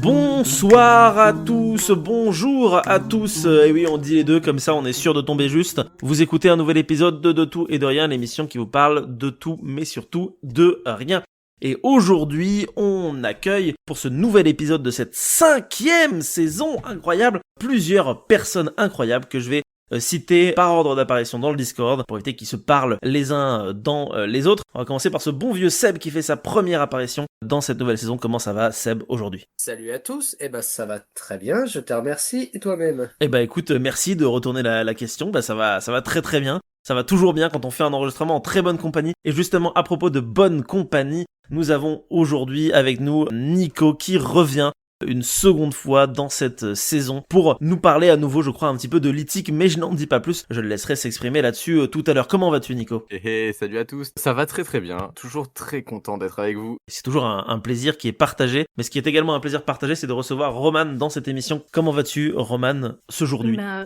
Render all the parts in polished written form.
Bonsoir à tous, bonjour à tous, et oui on dit les deux comme ça on est sûr de tomber juste. Vous écoutez un nouvel épisode de Tout et de Rien, l'émission qui vous parle de tout mais surtout de rien. Et aujourd'hui on accueille pour ce nouvel épisode de cette 5e saison incroyable, plusieurs personnes incroyables que je vais citer par ordre d'apparition dans le Discord pour éviter qu'ils se parlent les uns dans les autres. On va commencer par ce bon vieux Seb qui fait sa première apparition dans cette nouvelle saison. Comment ça va Seb aujourd'hui ? Salut à tous, ça va très bien, je te remercie, et toi-même ? Écoute, merci de retourner la question, ça va très très bien. Ça va toujours bien quand on fait un enregistrement en très bonne compagnie. Et justement, à propos de bonne compagnie, nous avons aujourd'hui avec nous Nico qui revient une seconde fois dans cette saison pour nous parler à nouveau, je crois, un petit peu de l'éthique, mais je n'en dis pas plus. Je le laisserai s'exprimer là-dessus tout à l'heure. Comment vas-tu, Nico ? Salut à tous, ça va très très bien, toujours très content d'être avec vous. C'est toujours un plaisir qui est partagé, mais ce qui est également un plaisir partagé, c'est de recevoir Roman dans cette émission. Comment vas-tu, Roman, ce jour-là ?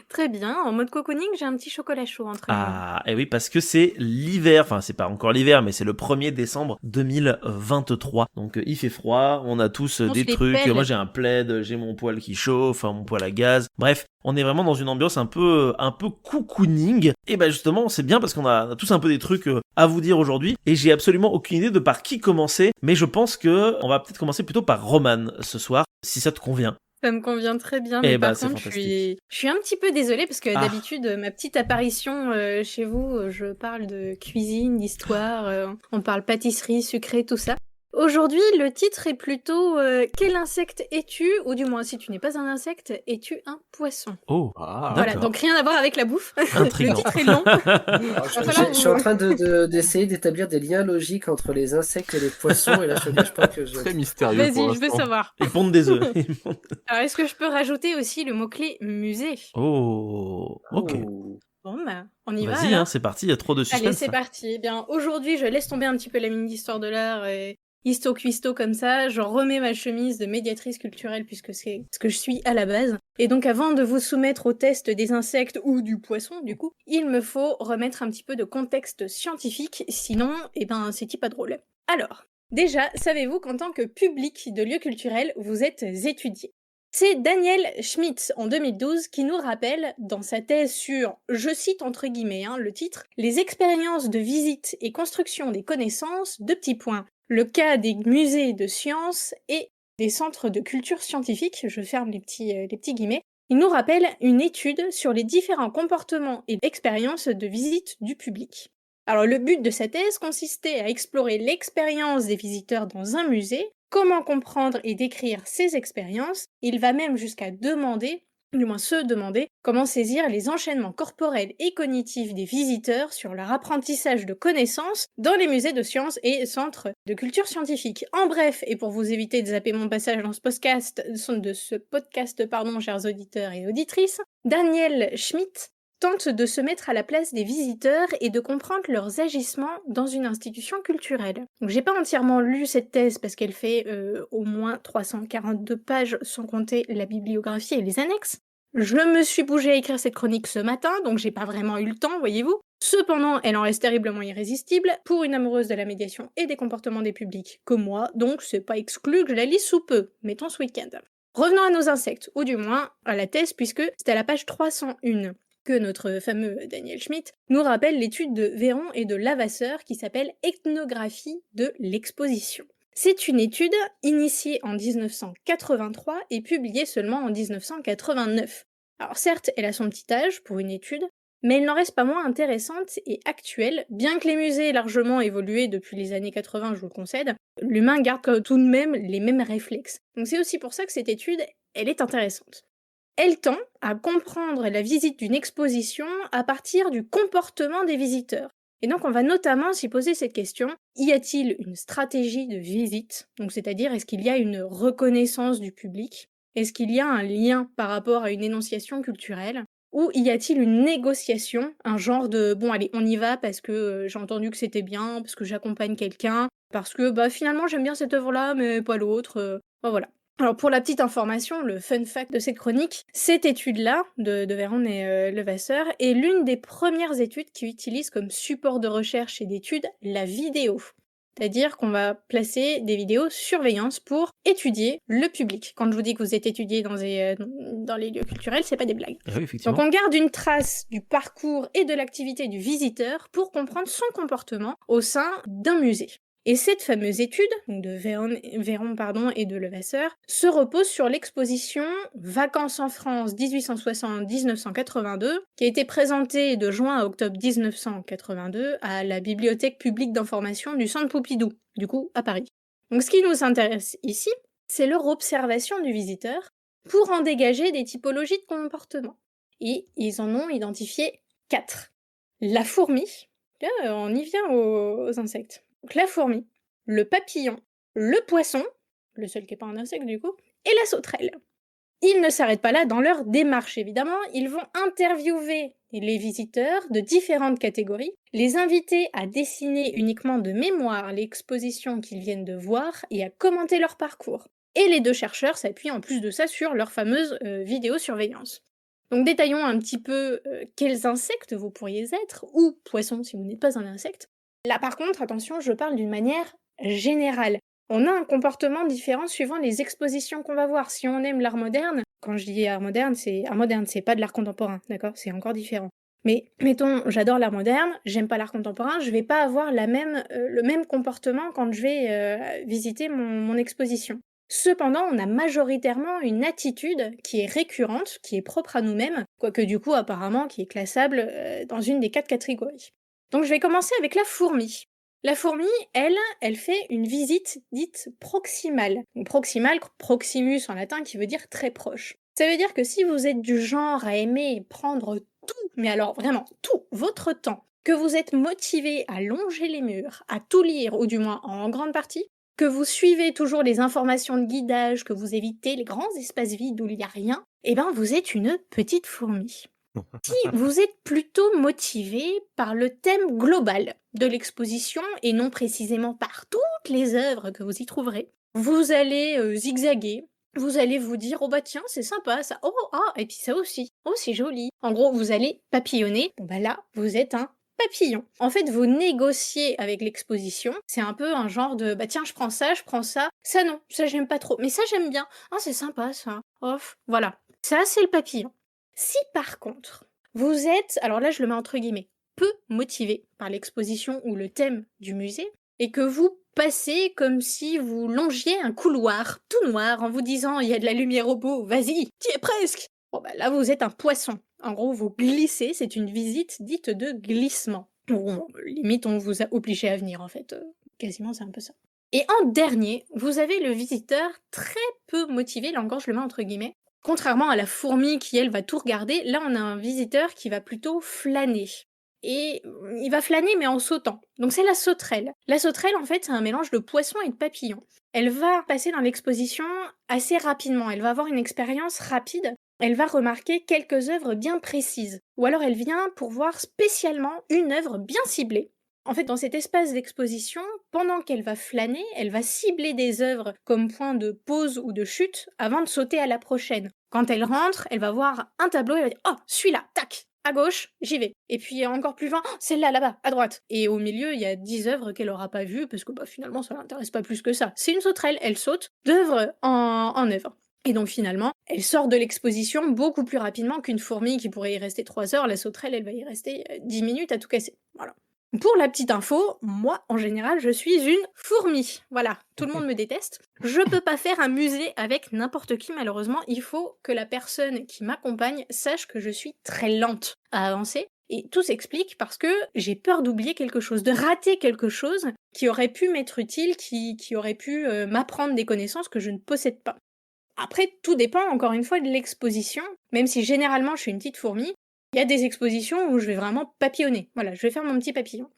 Très bien, en mode cocooning, j'ai un petit chocolat chaud entre les mains. Ah, et oui, parce que c'est l'hiver, enfin c'est pas encore l'hiver, mais c'est le 1er décembre 2023. Donc il fait froid, on a tous des trucs, moi j'ai un plaid, j'ai mon poêle qui chauffe, mon poêle à gaz, bref, on est vraiment dans une ambiance un peu cocooning. Et justement, c'est bien parce qu'on a tous un peu des trucs à vous dire aujourd'hui, et j'ai absolument aucune idée de par qui commencer, mais je pense que on va peut-être commencer plutôt par Roman ce soir, si ça te convient. Ça me convient très bien, mais par contre, je suis un petit peu désolée parce que d'habitude, ma petite apparition chez vous, je parle de cuisine, d'histoire, on parle pâtisserie, sucré, tout ça. Aujourd'hui, le titre est plutôt quel insecte es-tu ? Ou du moins, si tu n'es pas un insecte, es-tu un poisson ? Oh, voilà, donc rien à voir avec la bouffe. Intriguant. Le titre est long. Je suis en train d'essayer d'établir des liens logiques entre les insectes et les poissons, et là je ne cache pas que je... Très mystérieux. Vas-y, je veux savoir. Ils pondent des œufs. Alors, est-ce que je peux rajouter aussi le mot-clé musée ? Oh, ok. Bon, on y va. Vas-y, c'est parti, il y a trop de suspense. Allez, c'est parti. Eh bien, aujourd'hui, je laisse tomber un petit peu la mine d'histoire de l'art et histo-cuisto comme ça. Je remets ma chemise de médiatrice culturelle puisque c'est ce que je suis à la base. Et donc, avant de vous soumettre au test des insectes ou du poisson, du coup, il me faut remettre un petit peu de contexte scientifique. Sinon, c'est pas drôle. Alors, déjà, savez-vous qu'en tant que public de lieux culturels, vous êtes étudié ? C'est Daniel Schmitt, en 2012, qui nous rappelle, dans sa thèse sur, je cite entre guillemets le titre, « Les expériences de visite et construction des connaissances, le cas des musées de sciences et des centres de culture scientifique », je ferme les petits guillemets, il nous rappelle une étude sur les différents comportements et expériences de visite du public. Alors le but de sa thèse consistait à explorer l'expérience des visiteurs dans un musée, comment comprendre et décrire ces expériences. Il va même jusqu'à se demander comment saisir les enchaînements corporels et cognitifs des visiteurs sur leur apprentissage de connaissances dans les musées de sciences et centres de culture scientifique. En bref, et pour vous éviter de zapper mon passage dans ce podcast, chers auditeurs et auditrices, Daniel Schmitt tente de se mettre à la place des visiteurs et de comprendre leurs agissements dans une institution culturelle. Donc j'ai pas entièrement lu cette thèse parce qu'elle fait au moins 342 pages sans compter la bibliographie et les annexes. Je me suis bougée à écrire cette chronique ce matin, donc j'ai pas vraiment eu le temps, voyez-vous. Cependant, elle en reste terriblement irrésistible pour une amoureuse de la médiation et des comportements des publics comme moi, donc c'est pas exclu que je la lise sous peu, mettons ce week-end. Revenons à nos insectes, ou du moins à la thèse puisque c'est à la page 301. Que notre fameux Daniel Schmitt nous rappelle l'étude de Véron et de Lavasseur qui s'appelle « Ethnographie de l'exposition ». C'est une étude initiée en 1983 et publiée seulement en 1989. Alors certes, elle a son petit âge pour une étude, mais elle n'en reste pas moins intéressante et actuelle. Bien que les musées aient largement évolué depuis les années 80, je vous le concède, l'humain garde tout de même les mêmes réflexes. Donc c'est aussi pour ça que cette étude, elle est intéressante. Elle tend à comprendre la visite d'une exposition à partir du comportement des visiteurs. Et donc on va notamment s'y poser cette question, y a-t-il une stratégie de visite ? Donc c'est-à-dire, est-ce qu'il y a une reconnaissance du public ? Est-ce qu'il y a un lien par rapport à une énonciation culturelle ? Ou y a-t-il une négociation, un genre de « bon allez, on y va parce que j'ai entendu que c'était bien, parce que j'accompagne quelqu'un, parce que finalement j'aime bien cette œuvre-là mais pas l'autre, voilà ». Alors pour la petite information, le fun fact de cette chronique, cette étude-là de Véron et Levasseur est l'une des premières études qui utilise comme support de recherche et d'étude la vidéo. C'est-à-dire qu'on va placer des vidéos surveillance pour étudier le public. Quand je vous dis que vous êtes étudié dans les lieux culturels, c'est pas des blagues. Oui, effectivement. Donc on garde une trace du parcours et de l'activité du visiteur pour comprendre son comportement au sein d'un musée. Et cette fameuse étude, donc de Véron et de Levasseur, se repose sur l'exposition Vacances en France 1860-1982, qui a été présentée de juin à octobre 1982 à la Bibliothèque publique d'information du Centre Pompidou, du coup à Paris. Donc ce qui nous intéresse ici, c'est leur observation du visiteur pour en dégager des typologies de comportement. Et ils en ont identifié 4. La fourmi, là, on y vient aux insectes. Donc la fourmi, le papillon, le poisson, le seul qui n'est pas un insecte du coup, et la sauterelle. Ils ne s'arrêtent pas là dans leur démarche évidemment, ils vont interviewer les visiteurs de différentes catégories, les inviter à dessiner uniquement de mémoire l'exposition qu'ils viennent de voir et à commenter leur parcours. Et les 2 chercheurs s'appuient en plus de ça sur leur fameuse vidéosurveillance. Donc détaillons un petit peu quels insectes vous pourriez être, ou poissons si vous n'êtes pas un insecte. Là par contre, attention, je parle d'une manière générale. On a un comportement différent suivant les expositions qu'on va voir. Si on aime l'art moderne, quand je dis art moderne, c'est pas de l'art contemporain, d'accord? C'est encore différent. Mais mettons, j'adore l'art moderne, j'aime pas l'art contemporain, je vais pas avoir le même comportement quand je vais visiter mon exposition. Cependant, on a majoritairement une attitude qui est récurrente, qui est propre à nous-mêmes, quoique du coup apparemment qui est classable dans une des 4 catégories. Donc je vais commencer avec la fourmi. La fourmi, elle fait une visite dite proximale. Donc, proximale, proximus en latin, qui veut dire très proche. Ça veut dire que si vous êtes du genre à aimer prendre tout, mais alors vraiment tout, votre temps, que vous êtes motivé à longer les murs, à tout lire, ou du moins en grande partie, que vous suivez toujours les informations de guidage, que vous évitez les grands espaces vides où il n'y a rien, eh ben vous êtes une petite fourmi. Si vous êtes plutôt motivé par le thème global de l'exposition et non précisément par toutes les œuvres que vous y trouverez, vous allez zigzaguer, vous allez vous dire « Oh bah tiens, c'est sympa ça, oh ah, et puis ça aussi, oh c'est joli ». En gros, vous allez papillonner, bon bah là, vous êtes un papillon. En fait, vous négociez avec l'exposition, c'est un peu un genre de « Bah tiens, je prends ça non, ça j'aime pas trop, mais ça j'aime bien, ah c'est sympa ça, off ». Voilà, ça c'est le papillon. Si par contre, vous êtes, alors là je le mets entre guillemets, peu motivé par l'exposition ou le thème du musée, et que vous passez comme si vous longiez un couloir tout noir en vous disant « il y a de la lumière au bout, vas-y, t'y es presque !» Bon bah là vous êtes un poisson. En gros, vous glissez, c'est une visite dite de glissement. Bon, limite on vous a obligé à venir en fait, quasiment c'est un peu ça. Et en dernier, vous avez le visiteur très peu motivé, là encore je le mets entre guillemets. Contrairement à la fourmi qui, elle, va tout regarder, là on a un visiteur qui va plutôt flâner. Et il va flâner mais en sautant. Donc c'est la sauterelle. La sauterelle, en fait, c'est un mélange de poisson et de papillon. Elle va passer dans l'exposition assez rapidement, elle va avoir une expérience rapide, elle va remarquer quelques œuvres bien précises. Ou alors elle vient pour voir spécialement une œuvre bien ciblée. En fait, dans cet espace d'exposition, pendant qu'elle va flâner, elle va cibler des œuvres comme point de pause ou de chute avant de sauter à la prochaine. Quand elle rentre, elle va voir un tableau et elle va dire « Oh, celui-là, tac, à gauche, j'y vais. » Et puis encore plus loin, oh, celle-là, là-bas, à droite. Et au milieu, il y a 10 œuvres qu'elle aura pas vues parce que finalement, ça l'intéresse pas plus que ça. C'est une sauterelle, elle saute d'œuvre en œuvre. Et donc finalement, elle sort de l'exposition beaucoup plus rapidement qu'une fourmi qui pourrait y rester 3 heures. La sauterelle, elle va y rester 10 minutes à tout casser. Voilà. Pour la petite info, moi, en général, je suis une fourmi. Voilà, tout le monde me déteste. Je peux pas faire un musée avec n'importe qui, malheureusement. Il faut que la personne qui m'accompagne sache que je suis très lente à avancer. Et tout s'explique parce que j'ai peur d'oublier quelque chose, de rater quelque chose qui aurait pu m'être utile, qui aurait pu m'apprendre des connaissances que je ne possède pas. Après, tout dépend, encore une fois, de l'exposition. Même si généralement je suis une petite fourmi, il y a des expositions où je vais vraiment papillonner. Voilà, je vais faire mon petit papillon.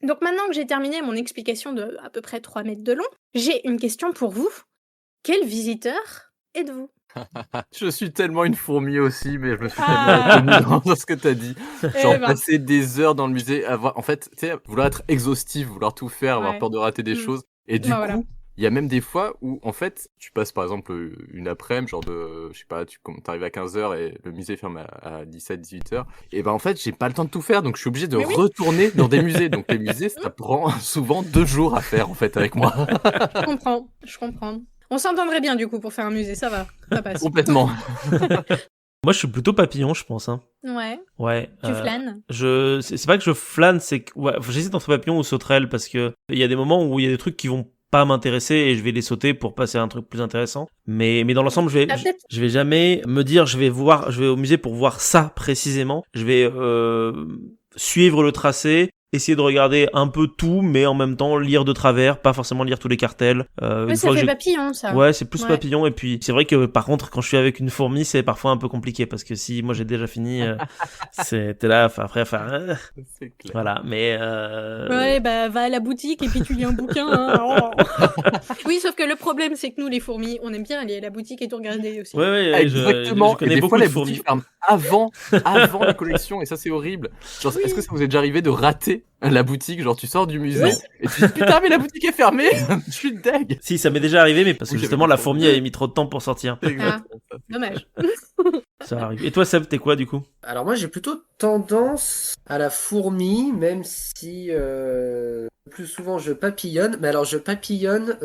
Donc maintenant que j'ai terminé mon explication de à peu près 3 mètres de long, j'ai une question pour vous. Quel visiteur êtes-vous ? Je suis tellement une fourmi aussi, mais je me suis tellement reconnu dans ce que t'as dit. Genre passer des heures dans le musée, en fait, tu sais, vouloir être exhaustif, vouloir tout faire, avoir peur de rater des choses. Et du coup, il y a même des fois où, en fait, tu passes par exemple une après-midi, genre je sais pas, t'arrives à 15h et le musée ferme à 17-18h. Et ben en fait, j'ai pas le temps de tout faire, donc je suis obligé de retourner dans des musées. Donc les musées, ça prend souvent 2 jours à faire, en fait, avec moi. Je comprends. On s'entendrait bien du coup pour faire un musée, ça va, ça passe. Complètement. Moi, je suis plutôt papillon, je pense. Hein. Ouais. Tu flânes. C'est pas que je flâne, c'est que j'hésite entre papillon ou sauterelle parce que il y a des moments où il y a des trucs qui vont pas m'intéresser et je vais les sauter pour passer à un truc plus intéressant. Mais dans l'ensemble, je vais jamais me dire je vais au musée pour voir ça précisément. Je vais suivre le tracé, essayer de regarder un peu tout, mais en même temps lire de travers, pas forcément lire tous les cartels. Ça fait papillon, ça. Ouais, c'est plus papillon. Et puis c'est vrai que par contre, quand je suis avec une fourmi, c'est parfois un peu compliqué parce que si moi j'ai déjà fini, t'es là, après, c'est clair. Voilà, mais ouais, bah va à la boutique et puis tu lis un bouquin. Hein. Oui, sauf que le problème, c'est que nous, les fourmis, on aime bien aller à la boutique et tout regarder aussi. Ouais, exactement. Je connais et des beaucoup fois, de fourmis. Les boutiques ferment avant les collections et ça, c'est horrible. Genre, est-ce que ça vous est déjà arrivé de rater la boutique, genre tu sors du musée et tu dis putain mais la boutique est fermée, je suis deg. Si, ça m'est déjà arrivé, mais parce que justement la fourmi avait mis trop de temps pour sortir. Dommage. Ça arrive. Et toi Seb, t'es quoi du coup? Alors moi j'ai plutôt tendance à la fourmi, même si plus souvent je papillonne, mais alors je papillonne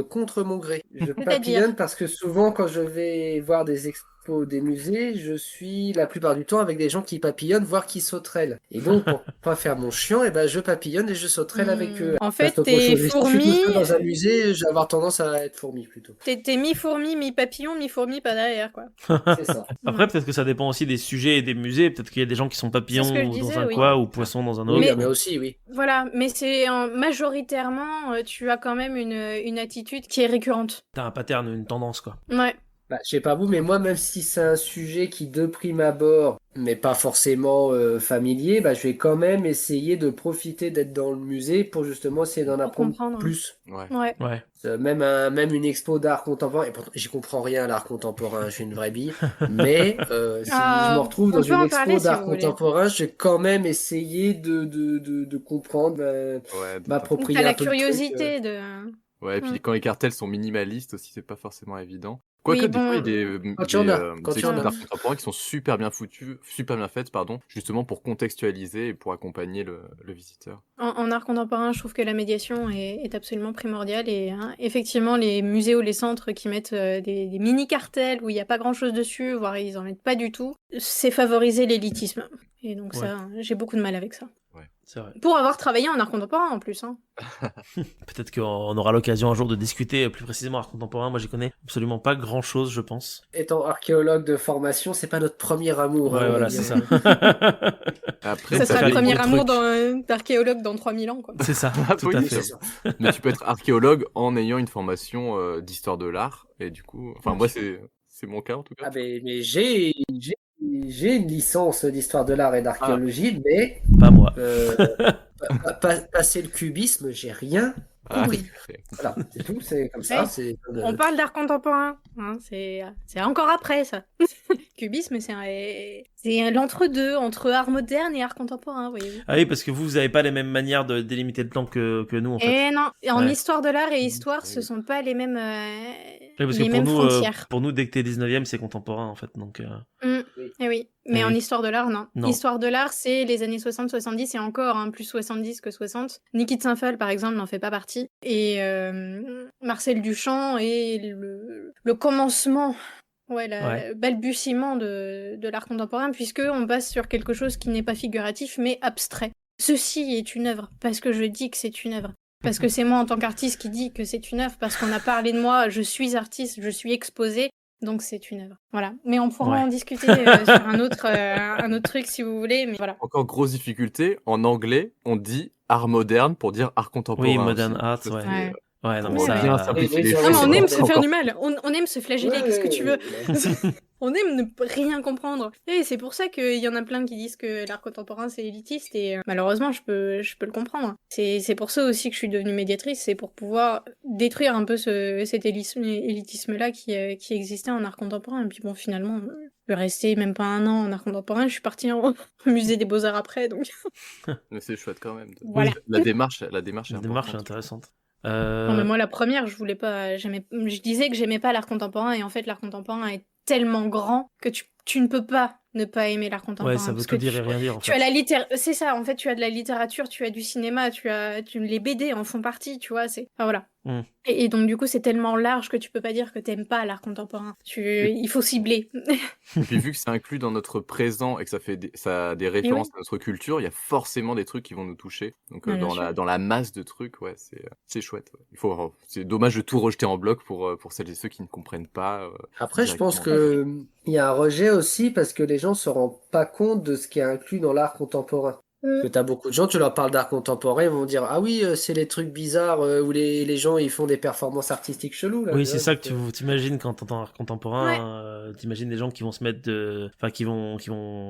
contre mon gré. Je papillonne parce que souvent quand je vais voir des expos, des musées, je suis la plupart du temps avec des gens qui papillonnent, voire qui sauterellent. Et donc pour pas faire mon chiant, et ben je papillonne et je sauterelle avec eux. En fait, t'es fourmi. Si je suis dans un musée, je vais avoir tendance à être fourmi plutôt. T'es mi-fourmi, mi-papillon, mi-fourmi pas derrière quoi. C'est ça. Après peut-être que ça dépend aussi des sujets et des musées. Peut-être qu'il y a des gens qui sont papillons dans un coin ou poissons dans un autre. Mais aussi oui. Voilà, mais c'est majoritairement tu as quand même une attitude qui est récurrente. T'as un pattern, une tendance quoi. Ouais. Bah, je sais pas vous, mais moi, même si c'est un sujet qui, de prime abord, mais pas forcément familier, bah, je vais quand même essayer de profiter d'être dans le musée pour justement essayer d'en apprendre plus. Ouais. Même une expo d'art contemporain, et pourtant, j'y comprends rien à l'art contemporain, je suis une vraie bille, mais si je me retrouve dans une expo d'art contemporain, je vais quand même essayer de comprendre, m'approprier un peu le truc. T'as la curiosité de... Ouais, et puis quand les cartels sont minimalistes aussi, c'est pas forcément évident. Quoique, des fois, il y a des expos d'art contemporain qui sont super bien foutus, super bien faites, justement pour contextualiser et pour accompagner le visiteur. En art contemporain, je trouve que la médiation est absolument primordiale et effectivement, les musées ou les centres qui mettent des mini-cartels où il n'y a pas grand-chose dessus, voire ils en mettent pas du tout, c'est favoriser l'élitisme. Et donc ça, j'ai beaucoup de mal avec ça. C'est vrai. Pour avoir travaillé en art contemporain en plus. Hein. Peut-être qu'on aura l'occasion un jour de discuter plus précisément art contemporain. Moi, j'y connais absolument pas grand-chose, je pense. Étant archéologue de formation, c'est pas notre premier amour. Ouais, voilà, c'est ça. Après, ça sera le premier amour d'archéologue dans 3000 ans. Quoi. C'est ça, tout à fait. Mais tu peux être archéologue en ayant une formation d'histoire de l'art. Et du coup, enfin, moi, c'est mon cas en tout cas. Ah, mais j'ai une licence d'histoire de l'art et d'archéologie, mais pas moi. Passer le cubisme, j'ai rien compris. Voilà, c'est tout, c'est comme ça. On parle d'art contemporain, hein, c'est encore après ça. Cubisme, c'est l'entre-deux, entre art moderne et art contemporain, voyez-vous. Ah oui, parce que vous avez pas les mêmes manières de délimiter le plan que nous, en fait. Et non, en histoire de l'art et histoire, ce sont pas les mêmes, frontières. Pour nous, dès que t'es 19e, c'est contemporain, en fait, donc... Oui, mais en histoire de l'art, non. Non. Histoire de l'art, c'est les années 60-70 et encore, plus 70 que 60. Niki de Saint-Phalle, par exemple, n'en fait pas partie. Et Marcel Duchamp est le commencement, le balbutiement de l'art contemporain, puisque on passe sur quelque chose qui n'est pas figuratif, mais abstrait. Ceci est une œuvre, parce que je dis que c'est une œuvre. Parce que c'est moi, en tant qu'artiste, qui dis que c'est une œuvre, parce qu'on a parlé de moi, je suis artiste, je suis exposée. Donc c'est une œuvre. Voilà. Mais on pourra en discuter sur un autre truc si vous voulez. Mais voilà. Encore grosse difficulté. En anglais, on dit art moderne pour dire art contemporain. Oui, modern art, Ouais, non, mais ça... on aime se faire du mal. On aime se flageller, qu'est-ce que tu veux. On aime ne rien comprendre. Et c'est pour ça qu'il y en a plein qui disent que l'art contemporain c'est élitiste et malheureusement je peux le comprendre. C'est pour ça aussi que je suis devenue médiatrice, c'est pour pouvoir détruire un peu cet élitisme-là qui existait en art contemporain. Et puis bon, finalement, je vais rester même pas un an en art contemporain, je suis partie au musée des Beaux-Arts après, donc... Mais c'est chouette quand même. Voilà. La démarche est intéressante. Non, mais moi, la première, je disais que j'aimais pas l'art contemporain, et en fait, l'art contemporain est tellement grand que tu ne peux pas ne pas aimer l'art contemporain. Ouais, ça veut parce tout que dire et rien dire, en tu as fait. c'est ça, en fait, tu as de la littérature, tu as du cinéma, les BD en font partie, tu vois, enfin, voilà. Mm. Et donc, du coup, c'est tellement large que tu peux pas dire que t'aimes pas l'art contemporain. Il faut cibler. Et puis vu que c'est inclus dans notre présent et que ça a des références à notre culture, il y a forcément des trucs qui vont nous toucher. Donc Ah, bien sûr. dans la masse de trucs, ouais, c'est chouette. Ouais. C'est dommage de tout rejeter en bloc pour celles et ceux qui ne comprennent pas Après, je pense directement. que il y a un rejet aussi parce que les gens se rendent pas compte de ce qui est inclus dans l'art contemporain. Parce que t'as beaucoup de gens, tu leur parles d'art contemporain, ils vont dire ah oui, c'est les trucs bizarres où les gens ils font des performances artistiques cheloues là. Oui, tu c'est vois, ça donc, que tu t'imagines quand t'entends art Ouais. contemporain. T'imagines des gens qui vont se mettre enfin, qui vont,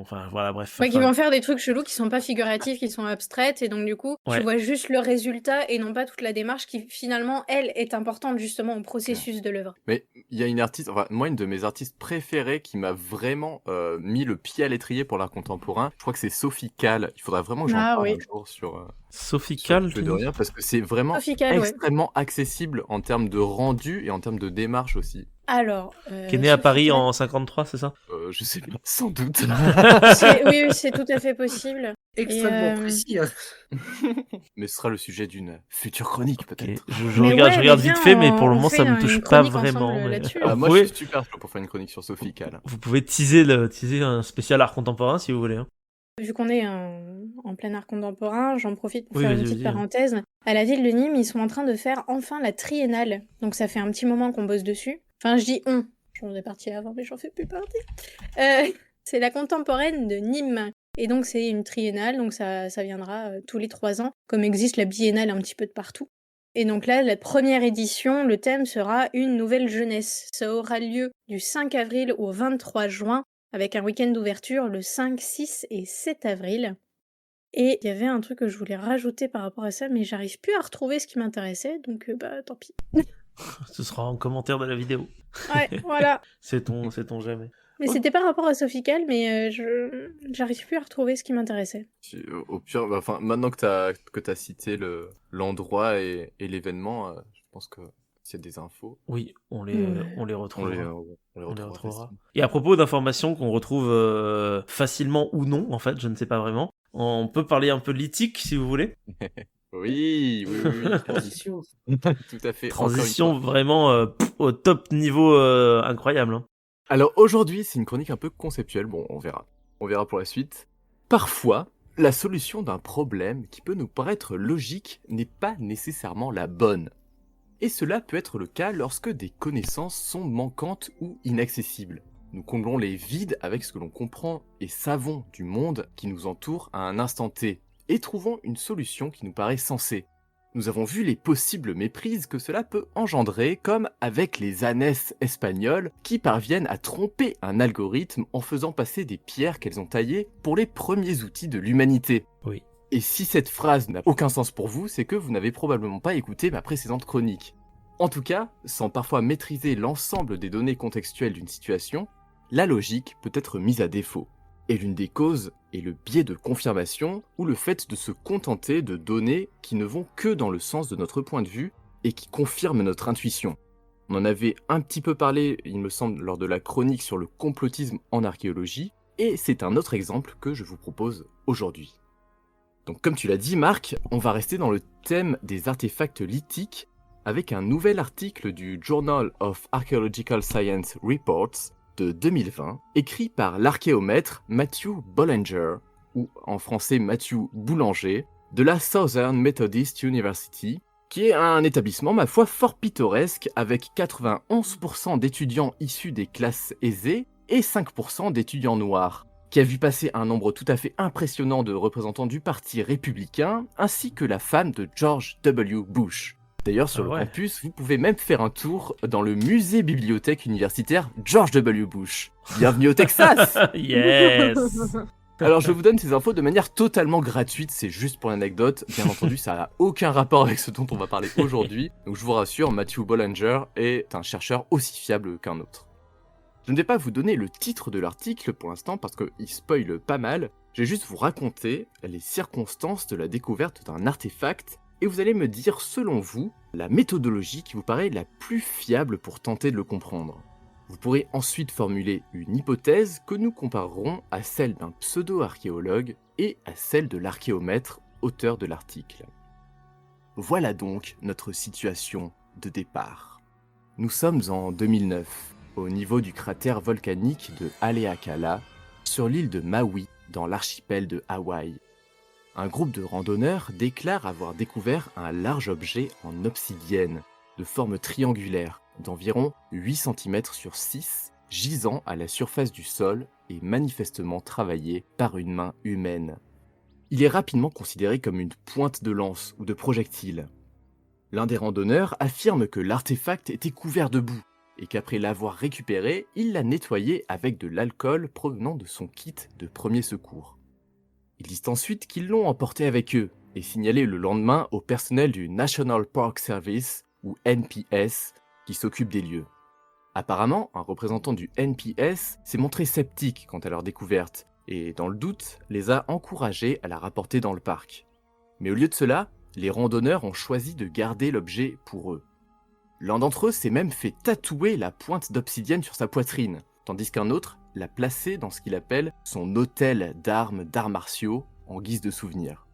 enfin, voilà, bref. Ouais, qui Enfin, vont faire des trucs chelous qui sont pas figuratifs, qui sont abstraites, et donc du coup, tu ouais. vois juste le résultat et non pas toute la démarche qui finalement, elle, est importante justement au processus de l'œuvre. Mais il y a une artiste, enfin, moi, une de mes artistes préférées qui m'a vraiment mis le pied à l'étrier pour l'art contemporain, je crois que c'est Sophie Calle. Il faudrait vraiment que j'en Ah parle oui. un jour Sophie sur Calle, Tout et tu de dis rien, parce que c'est vraiment Sophie Calle, ouais. extrêmement accessible en termes de rendu et en termes de démarche aussi. Alors, qui est née à Sophie Paris Calle- en 53, c'est ça? Je sais pas, sans doute. Oui, c'est tout à fait possible. extrêmement Et, précis. Hein. Mais ce sera le sujet d'une future chronique, Ok, peut-être. je Mais regarde, ouais, je regarde mais vite viens, fait, mais pour le on moment, fait ça me une touche pas chronique ensemble vraiment. Mais... là-dessus. Ah, vous, moi, pouvez, je suis super chaud pour faire une chronique sur Sophie Calle. vous pouvez teaser un spécial art contemporain si vous voulez. Hein. Vu qu'on est en plein art contemporain, j'en profite pour Oui, faire une vas-y, petite vas-y, hein. parenthèse. À la ville de Nîmes, ils sont en train de faire enfin la triennale. Donc ça fait un petit moment qu'on bosse dessus. Enfin, je dis on. J'en faisais partie avant, mais j'en fais plus partie. C'est la contemporaine de Nîmes. Et donc c'est une triennale, donc ça viendra tous les 3 ans, comme existe la biennale un petit peu de partout. Et donc là, la première édition, le thème sera une nouvelle jeunesse. Ça aura lieu du 5 avril au 23 juin, avec un week-end d'ouverture le 5, 6 et 7 avril. Et il y avait un truc que je voulais rajouter par rapport à ça, mais j'arrive plus à retrouver ce qui m'intéressait, donc tant pis. Ce sera en commentaire de la vidéo. Ouais, voilà. Sait-on jamais. Mais c'était par rapport à Sophie Calle, mais j'arrive plus à retrouver ce qui m'intéressait. Au pire, enfin, maintenant que t'as cité l'endroit et l'événement, je pense que s'il y a des infos, Oui, on les retrouvera. on les retrouvera facilement. Et à propos d'informations qu'on retrouve facilement ou non, en fait, je ne sais pas vraiment, on peut parler un peu de l'éthique si vous voulez. Oui. Transition. Tout à fait. encore une Transition fois. vraiment au top niveau incroyable. Hein. Alors aujourd'hui, c'est une chronique un peu conceptuelle. Bon, on verra. On verra pour la suite. Parfois, la solution d'un problème qui peut nous paraître logique n'est pas nécessairement la bonne. Et cela peut être le cas lorsque des connaissances sont manquantes ou inaccessibles. Nous comblons les vides avec ce que l'on comprend et savons du monde qui nous entoure à un instant T, et trouvons une solution qui nous paraît sensée. Nous avons vu les possibles méprises que cela peut engendrer, comme avec les ânes espagnols qui parviennent à tromper un algorithme en faisant passer des pierres qu'elles ont taillées pour les premiers outils de l'humanité. Oui. Et si cette phrase n'a aucun sens pour vous, c'est que vous n'avez probablement pas écouté ma précédente chronique. En tout cas, sans parfois maîtriser l'ensemble des données contextuelles d'une situation, la logique peut être mise à défaut. Et l'une des causes est le biais de confirmation ou le fait de se contenter de données qui ne vont que dans le sens de notre point de vue et qui confirment notre intuition. On en avait un petit peu parlé, il me semble, lors de la chronique sur le complotisme en archéologie, et c'est un autre exemple que je vous propose aujourd'hui. Donc comme tu l'as dit Marc, on va rester dans le thème des artefacts lithiques avec un nouvel article du Journal of Archaeological Science Reports de 2020, écrit par l'archéomètre Matthew Bollinger, ou en français Matthew Boulanger, de la Southern Methodist University, qui est un établissement, ma foi, fort pittoresque, avec 91% d'étudiants issus des classes aisées et 5% d'étudiants noirs, qui a vu passer un nombre tout à fait impressionnant de représentants du parti républicain, ainsi que la femme de George W. Bush. D'ailleurs, sur le campus, vous pouvez même faire un tour dans le musée-bibliothèque universitaire George W. Bush. Bienvenue au Texas. Yes. Alors, je vous donne ces infos de manière totalement gratuite, c'est juste pour l'anecdote. Bien entendu, ça n'a aucun rapport avec ce dont on va parler aujourd'hui. Donc, je vous rassure, Matthew Bollinger est un chercheur aussi fiable qu'un autre. Je ne vais pas vous donner le titre de l'article pour l'instant parce qu'il spoil pas mal. Je vais juste vous raconter les circonstances de la découverte d'un artefact et vous allez me dire, selon vous, la méthodologie qui vous paraît la plus fiable pour tenter de le comprendre. Vous pourrez ensuite formuler une hypothèse que nous comparerons à celle d'un pseudo-archéologue et à celle de l'archéomètre, auteur de l'article. Voilà donc notre situation de départ. Nous sommes en 2009, au niveau du cratère volcanique de Haleakala, sur l'île de Maui, dans l'archipel de Hawaï. Un groupe de randonneurs déclare avoir découvert un large objet en obsidienne, de forme triangulaire, d'environ 8 cm sur 6, gisant à la surface du sol et manifestement travaillé par une main humaine. Il est rapidement considéré comme une pointe de lance ou de projectile. L'un des randonneurs affirme que l'artefact était couvert de boue et qu'après l'avoir récupéré, il l'a nettoyé avec de l'alcool provenant de son kit de premier secours. Ils disent ensuite qu'ils l'ont emporté avec eux et signalé le lendemain au personnel du National Park Service, ou NPS, qui s'occupe des lieux. Apparemment, un représentant du NPS s'est montré sceptique quant à leur découverte et, dans le doute, les a encouragés à la rapporter dans le parc. Mais au lieu de cela, les randonneurs ont choisi de garder l'objet pour eux. L'un d'entre eux s'est même fait tatouer la pointe d'obsidienne sur sa poitrine, tandis qu'un autre l'a placé dans ce qu'il appelle son hôtel d'arts martiaux en guise de souvenir.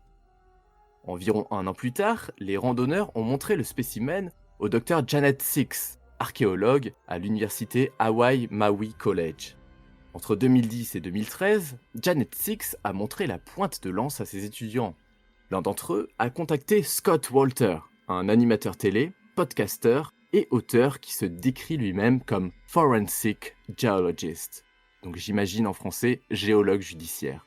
Environ 1 an plus tard, les randonneurs ont montré le spécimen au Dr Janet Six, archéologue à l'université Hawaii Maui College. Entre 2010 et 2013, Janet Six a montré la pointe de lance à ses étudiants. L'un d'entre eux a contacté Scott Walter, un animateur télé, podcasteur et auteur qui se décrit lui-même comme Forensic Geologist. Donc j'imagine en français géologue judiciaire.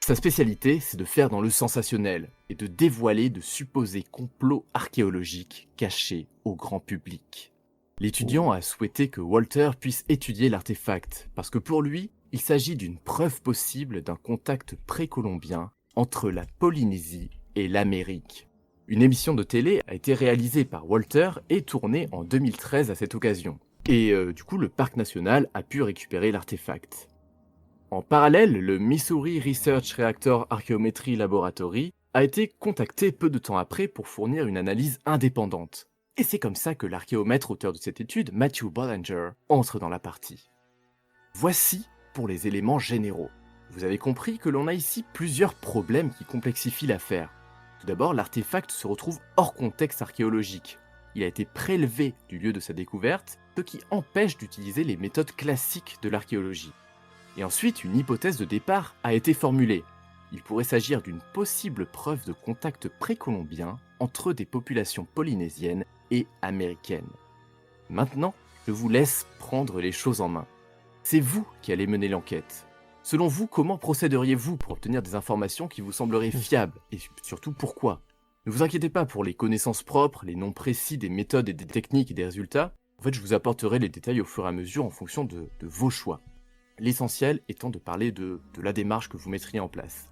Sa spécialité, c'est de faire dans le sensationnel et de dévoiler de supposés complots archéologiques cachés au grand public. L'étudiant a souhaité que Walter puisse étudier l'artefact, parce que pour lui, il s'agit d'une preuve possible d'un contact précolombien entre la Polynésie et l'Amérique. Une émission de télé a été réalisée par Walter et tournée en 2013 à cette occasion. Et du coup, le parc national a pu récupérer l'artefact. En parallèle, le Missouri Research Reactor Archaeometry Laboratory a été contacté peu de temps après pour fournir une analyse indépendante. Et c'est comme ça que l'archéomètre auteur de cette étude, Matthew Bollinger, entre dans la partie. Voici pour les éléments généraux. Vous avez compris que l'on a ici plusieurs problèmes qui complexifient l'affaire. Tout d'abord, l'artefact se retrouve hors contexte archéologique. Il a été prélevé du lieu de sa découverte, ce qui empêche d'utiliser les méthodes classiques de l'archéologie. Et ensuite, une hypothèse de départ a été formulée. Il pourrait s'agir d'une possible preuve de contact précolombien entre des populations polynésiennes et américaines. Maintenant, je vous laisse prendre les choses en main. C'est vous qui allez mener l'enquête. Selon vous, comment procéderiez-vous pour obtenir des informations qui vous sembleraient fiables, et surtout pourquoi ? Ne vous inquiétez pas pour les connaissances propres, les noms précis des méthodes et des techniques et des résultats. En fait, je vous apporterai les détails au fur et à mesure en fonction de vos choix. L'essentiel étant de parler de la démarche que vous mettriez en place.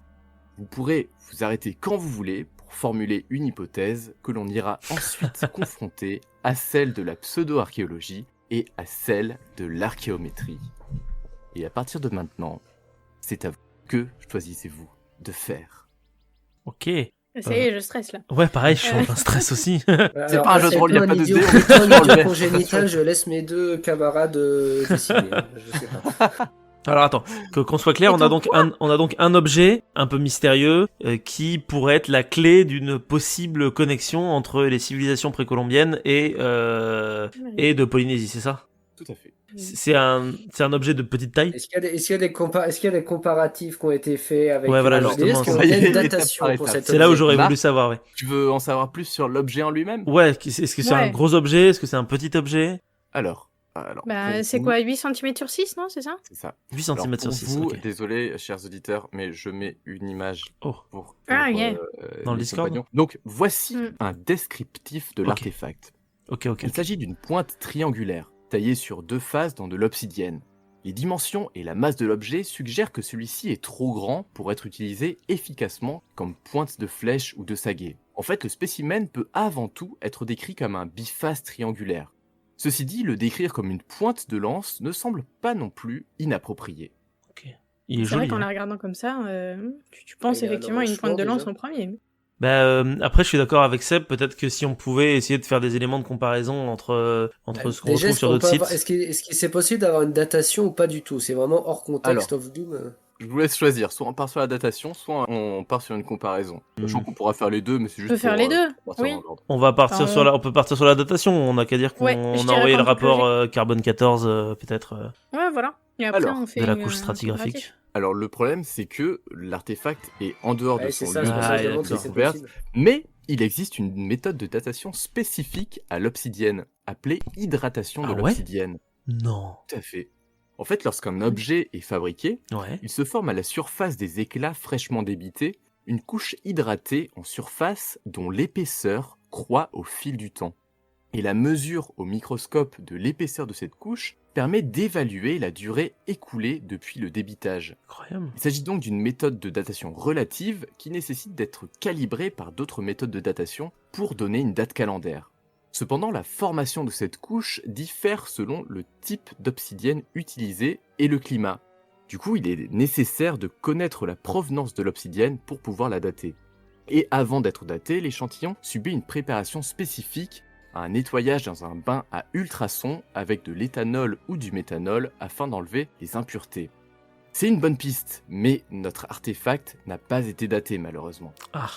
Vous pourrez vous arrêter quand vous voulez pour formuler une hypothèse que l'on ira ensuite confronter à celle de la pseudo-archéologie et à celle de l'archéométrie. Et à partir de maintenant, c'est à vous. Que choisissez-vous de faire ? Ok. Ça y est, je stresse là. Ouais, pareil, je suis en plein stress aussi. C'est pas un jeu de rôle, il n'y a pas de dés. idiot congénital, je laisse mes deux camarades décider. Je sais pas. Alors attends, qu'on soit clair, on a donc un objet un peu mystérieux qui pourrait être la clé d'une possible connexion entre les civilisations précolombiennes et de Polynésie, c'est ça ? Tout à fait. C'est un objet de petite taille ? Est-ce qu'il y a des comparatifs qui ont été faits avec Ouais, voilà, l'objet ? justement, Est-ce qu'il y a une datation pour cet objet ? C'est là où j'aurais Marc, voulu savoir, ouais. Tu veux en savoir plus sur l'objet en lui-même ? Ouais, est-ce que c'est un gros objet ? Est-ce que c'est un petit objet ? Alors, Bah, c'est quoi, 8 cm sur 6, non ? C'est ça ? C'est ça. 8 cm sur 6, vous, ok. désolé, chers auditeurs, mais je mets une image pour Ah, yeah. Dans le les Discord. compagnons. Donc, voici un descriptif de Ok. l'artefact. Ok. Il s'agit d'une pointe triangulaire, taillée sur 2 faces dans de l'obsidienne. Les dimensions et la masse de l'objet suggèrent que celui-ci est trop grand pour être utilisé efficacement comme pointe de flèche ou de saguet. En fait, le spécimen peut avant tout être décrit comme un biface triangulaire. Ceci dit, le décrire comme une pointe de lance ne semble pas non plus inapproprié. Il est C'est vrai joli. qu'en Hein. la regardant comme ça, tu penses Il y a un effectivement à une embranchement, pointe de lance déjà. en premier. Après, je suis d'accord avec Seb. Peut-être que si on pouvait essayer de faire des éléments de comparaison entre ce qu'on Déjà, retrouve sur d'autres sites. est-ce que c'est possible d'avoir une datation ou pas du tout? C'est vraiment hors contexte Alors, of Doom. je vous laisse choisir. Soit on part sur la datation, soit on part sur une comparaison. Sachant qu'on pourra faire les deux, mais c'est juste On peut faire les deux, pour partir oui. dans l'ordre. On va partir Enfin, on peut partir sur la datation. On a qu'à dire qu'on Ouais, je a dirais envoyé pas le un truc rapport carbone 14, peut-être, Ouais, voilà. Et après, Alors, on fait de la une, couche stratigraphique. comparatif. Alors le problème, c'est que l'artefact est en dehors de Ouais, son c'est ça, lieu c'est pour ça que je Ah, demande si d'accord. c'est découverte, possible. mais il existe une méthode de datation spécifique à l'obsidienne, appelée hydratation de Ah ouais l'obsidienne. Non. Tout à fait. En fait, lorsqu'un objet est fabriqué, Ouais. il se forme à la surface des éclats fraîchement débités, une couche hydratée en surface dont l'épaisseur croît au fil du temps. Et la mesure au microscope de l'épaisseur de cette couche permet d'évaluer la durée écoulée depuis le débitage. Incroyable. Il s'agit donc d'une méthode de datation relative qui nécessite d'être calibrée par d'autres méthodes de datation pour donner une date calendaire. Cependant, la formation de cette couche diffère selon le type d'obsidienne utilisé et le climat. Du coup, il est nécessaire de connaître la provenance de l'obsidienne pour pouvoir la dater. Et avant d'être daté, l'échantillon subit une préparation spécifique, un nettoyage dans un bain à ultrasons avec de l'éthanol ou du méthanol afin d'enlever les impuretés. C'est une bonne piste, mais notre artefact n'a pas été daté malheureusement. Ah.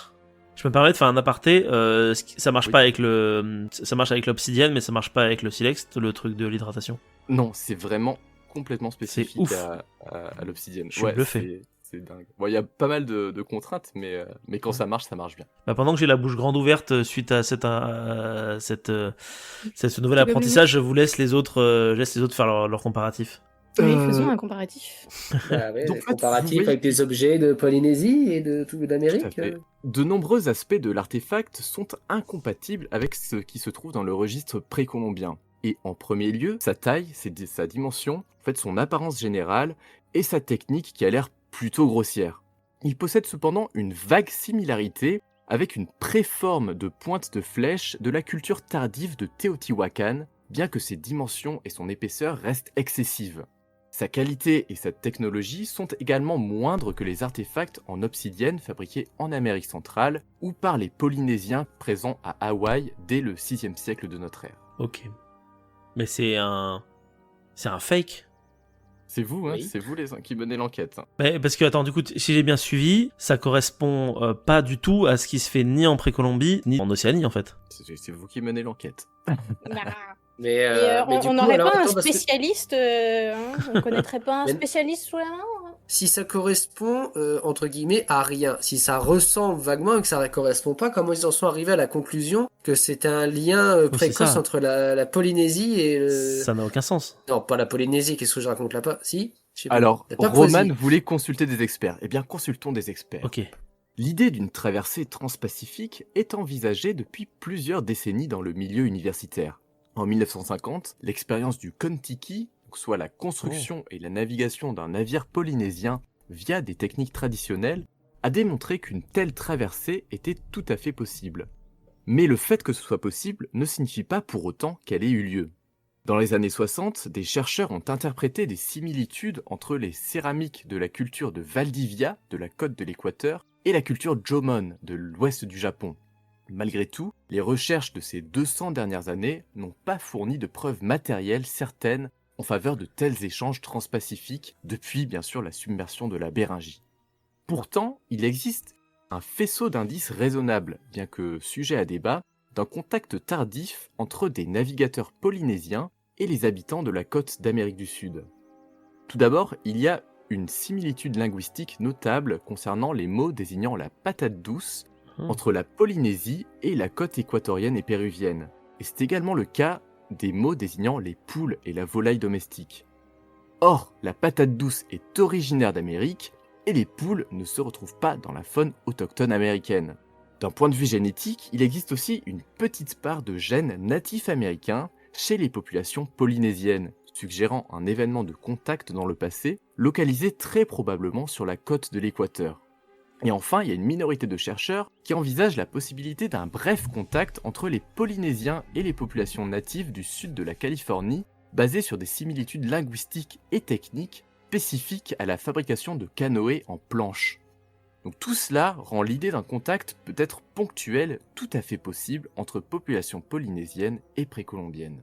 Je me permets de faire un aparté. Ça marche Oui. pas ça marche avec l'obsidienne, mais ça marche pas avec le silex, le truc de l'hydratation. Non, c'est vraiment complètement spécifique ouf. à l'obsidienne. Je suis bluffé. C'est dingue. Bon, il y a pas mal de contraintes, mais quand ça marche bien. Pendant que j'ai la bouche grande ouverte suite à ce nouvel apprentissage, je vous laisse les autres, faire leur comparatif. Oui, faisons un comparatif. Bah ouais, Donc, en fait, comparatif vous voyez avec des objets de Polynésie et de tout Tout à d'Amérique. fait. De nombreux aspects de l'artefact sont incompatibles avec ce qui se trouve dans le registre précolombien. Et en premier lieu, sa taille, sa dimension, en fait son apparence générale et sa technique qui a l'air plutôt grossière. Il possède cependant une vague similarité avec une préforme de pointe de flèche de la culture tardive de Teotihuacan, bien que ses dimensions et son épaisseur restent excessives. Sa qualité et sa technologie sont également moindres que les artefacts en obsidienne fabriqués en Amérique centrale ou par les Polynésiens présents à Hawaï dès le 6e siècle de notre ère. Ok. Mais c'est un fake. C'est vous, hein, Oui. c'est vous qui menez l'enquête. Mais parce que, attends, du coup, si j'ai bien suivi, ça correspond pas du tout à ce qui se fait ni en Précolombie, ni en Océanie, en fait. C'est vous qui menez l'enquête. Mais, Et, mais du on coup, n'aurait alors, pas un attends, parce que spécialiste, on connaîtrait pas un Mais- spécialiste sous la main si ça correspond, entre guillemets, à rien, si ça ressemble vaguement et que ça ne correspond pas, comment ils en sont arrivés à la conclusion que c'était un lien c'est précoce ça. entre la Polynésie et le... Ça n'a aucun sens. Non, pas la Polynésie, qu'est-ce que je raconte là-bas? Si? Je sais pas. Alors, La Roman Papouasie. voulait consulter des experts. Eh bien, consultons des experts. Ok. L'idée d'une traversée transpacifique est envisagée depuis plusieurs décennies dans le milieu universitaire. En 1950, l'expérience du Kon-Tiki, soit la construction et la navigation d'un navire polynésien via des techniques traditionnelles, a démontré qu'une telle traversée était tout à fait possible. Mais le fait que ce soit possible ne signifie pas pour autant qu'elle ait eu lieu. Dans les années 60, des chercheurs ont interprété des similitudes entre les céramiques de la culture de Valdivia, de la côte de l'Équateur, et la culture Jomon, de l'ouest du Japon. Malgré tout, les recherches de ces 200 dernières années n'ont pas fourni de preuves matérielles certaines en faveur de tels échanges transpacifiques depuis bien sûr la submersion de la Béringie. Pourtant, il existe un faisceau d'indices raisonnables, bien que sujet à débat, d'un contact tardif entre des navigateurs polynésiens et les habitants de la côte d'Amérique du Sud. Tout d'abord, il y a une similitude linguistique notable concernant les mots désignant la patate douce entre la Polynésie et la côte équatorienne et péruvienne. Et c'est également le cas des mots désignant les poules et la volaille domestique. Or, la patate douce est originaire d'Amérique et les poules ne se retrouvent pas dans la faune autochtone américaine. D'un point de vue génétique, il existe aussi une petite part de gènes natifs américains chez les populations polynésiennes, suggérant un événement de contact dans le passé, localisé très probablement sur la côte de l'Équateur. Et enfin, il y a une minorité de chercheurs qui envisagent la possibilité d'un bref contact entre les Polynésiens et les populations natives du sud de la Californie, basées sur des similitudes linguistiques et techniques spécifiques à la fabrication de canoës en planches. Donc tout cela rend l'idée d'un contact peut-être ponctuel tout à fait possible entre populations polynésiennes et précolombiennes.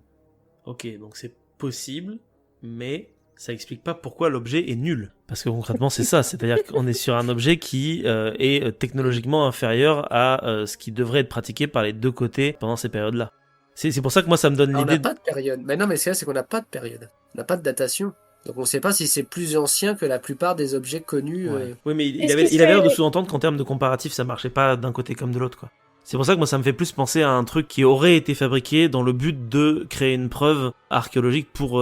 Ok, donc c'est possible, mais ça explique pas pourquoi l'objet est nul. Parce que concrètement, c'est ça. C'est-à-dire qu'on est sur un objet qui est technologiquement inférieur à ce qui devrait être pratiqué par les deux côtés pendant ces périodes-là. C'est pour ça que moi, ça me donne On l'idée... n'a pas de période. Mais non, mais c'est qu'on n'a pas de période. On n'a pas de datation. Donc on ne sait pas si c'est plus ancien que la plupart des objets connus. Ouais. Oui, mais il Est-ce avait qu'il l'air de serait- sous-entendre qu'en termes de comparatif, ça marchait pas d'un côté comme de l'autre, quoi. C'est pour ça que moi, ça me fait plus penser à un truc qui aurait été fabriqué dans le but de créer une preuve archéologique pour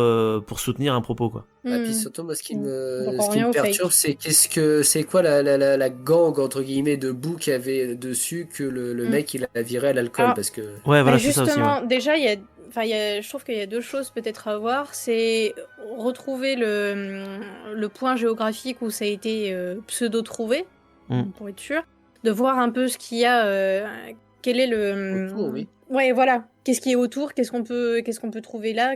soutenir un propos, quoi. Et puis Hmm. surtout, moi, ce qui Donc, me au perturbe, fake. c'est quoi la gang entre guillemets de boue qu'il y avait dessus que le mec il a viré à l'alcool Alors, parce que Ouais, voilà, Bah, c'est ça aussi. justement, Ouais. déjà, je trouve qu'il y a deux choses peut-être à voir. C'est retrouver le point géographique où ça a été pseudo-trouvé, Mm. pour être sûr. De voir un peu ce qu'il y a, quel est le... Autour, oui. Ouais, voilà. Qu'est-ce qui est autour, qu'est-ce qu'on peut trouver là,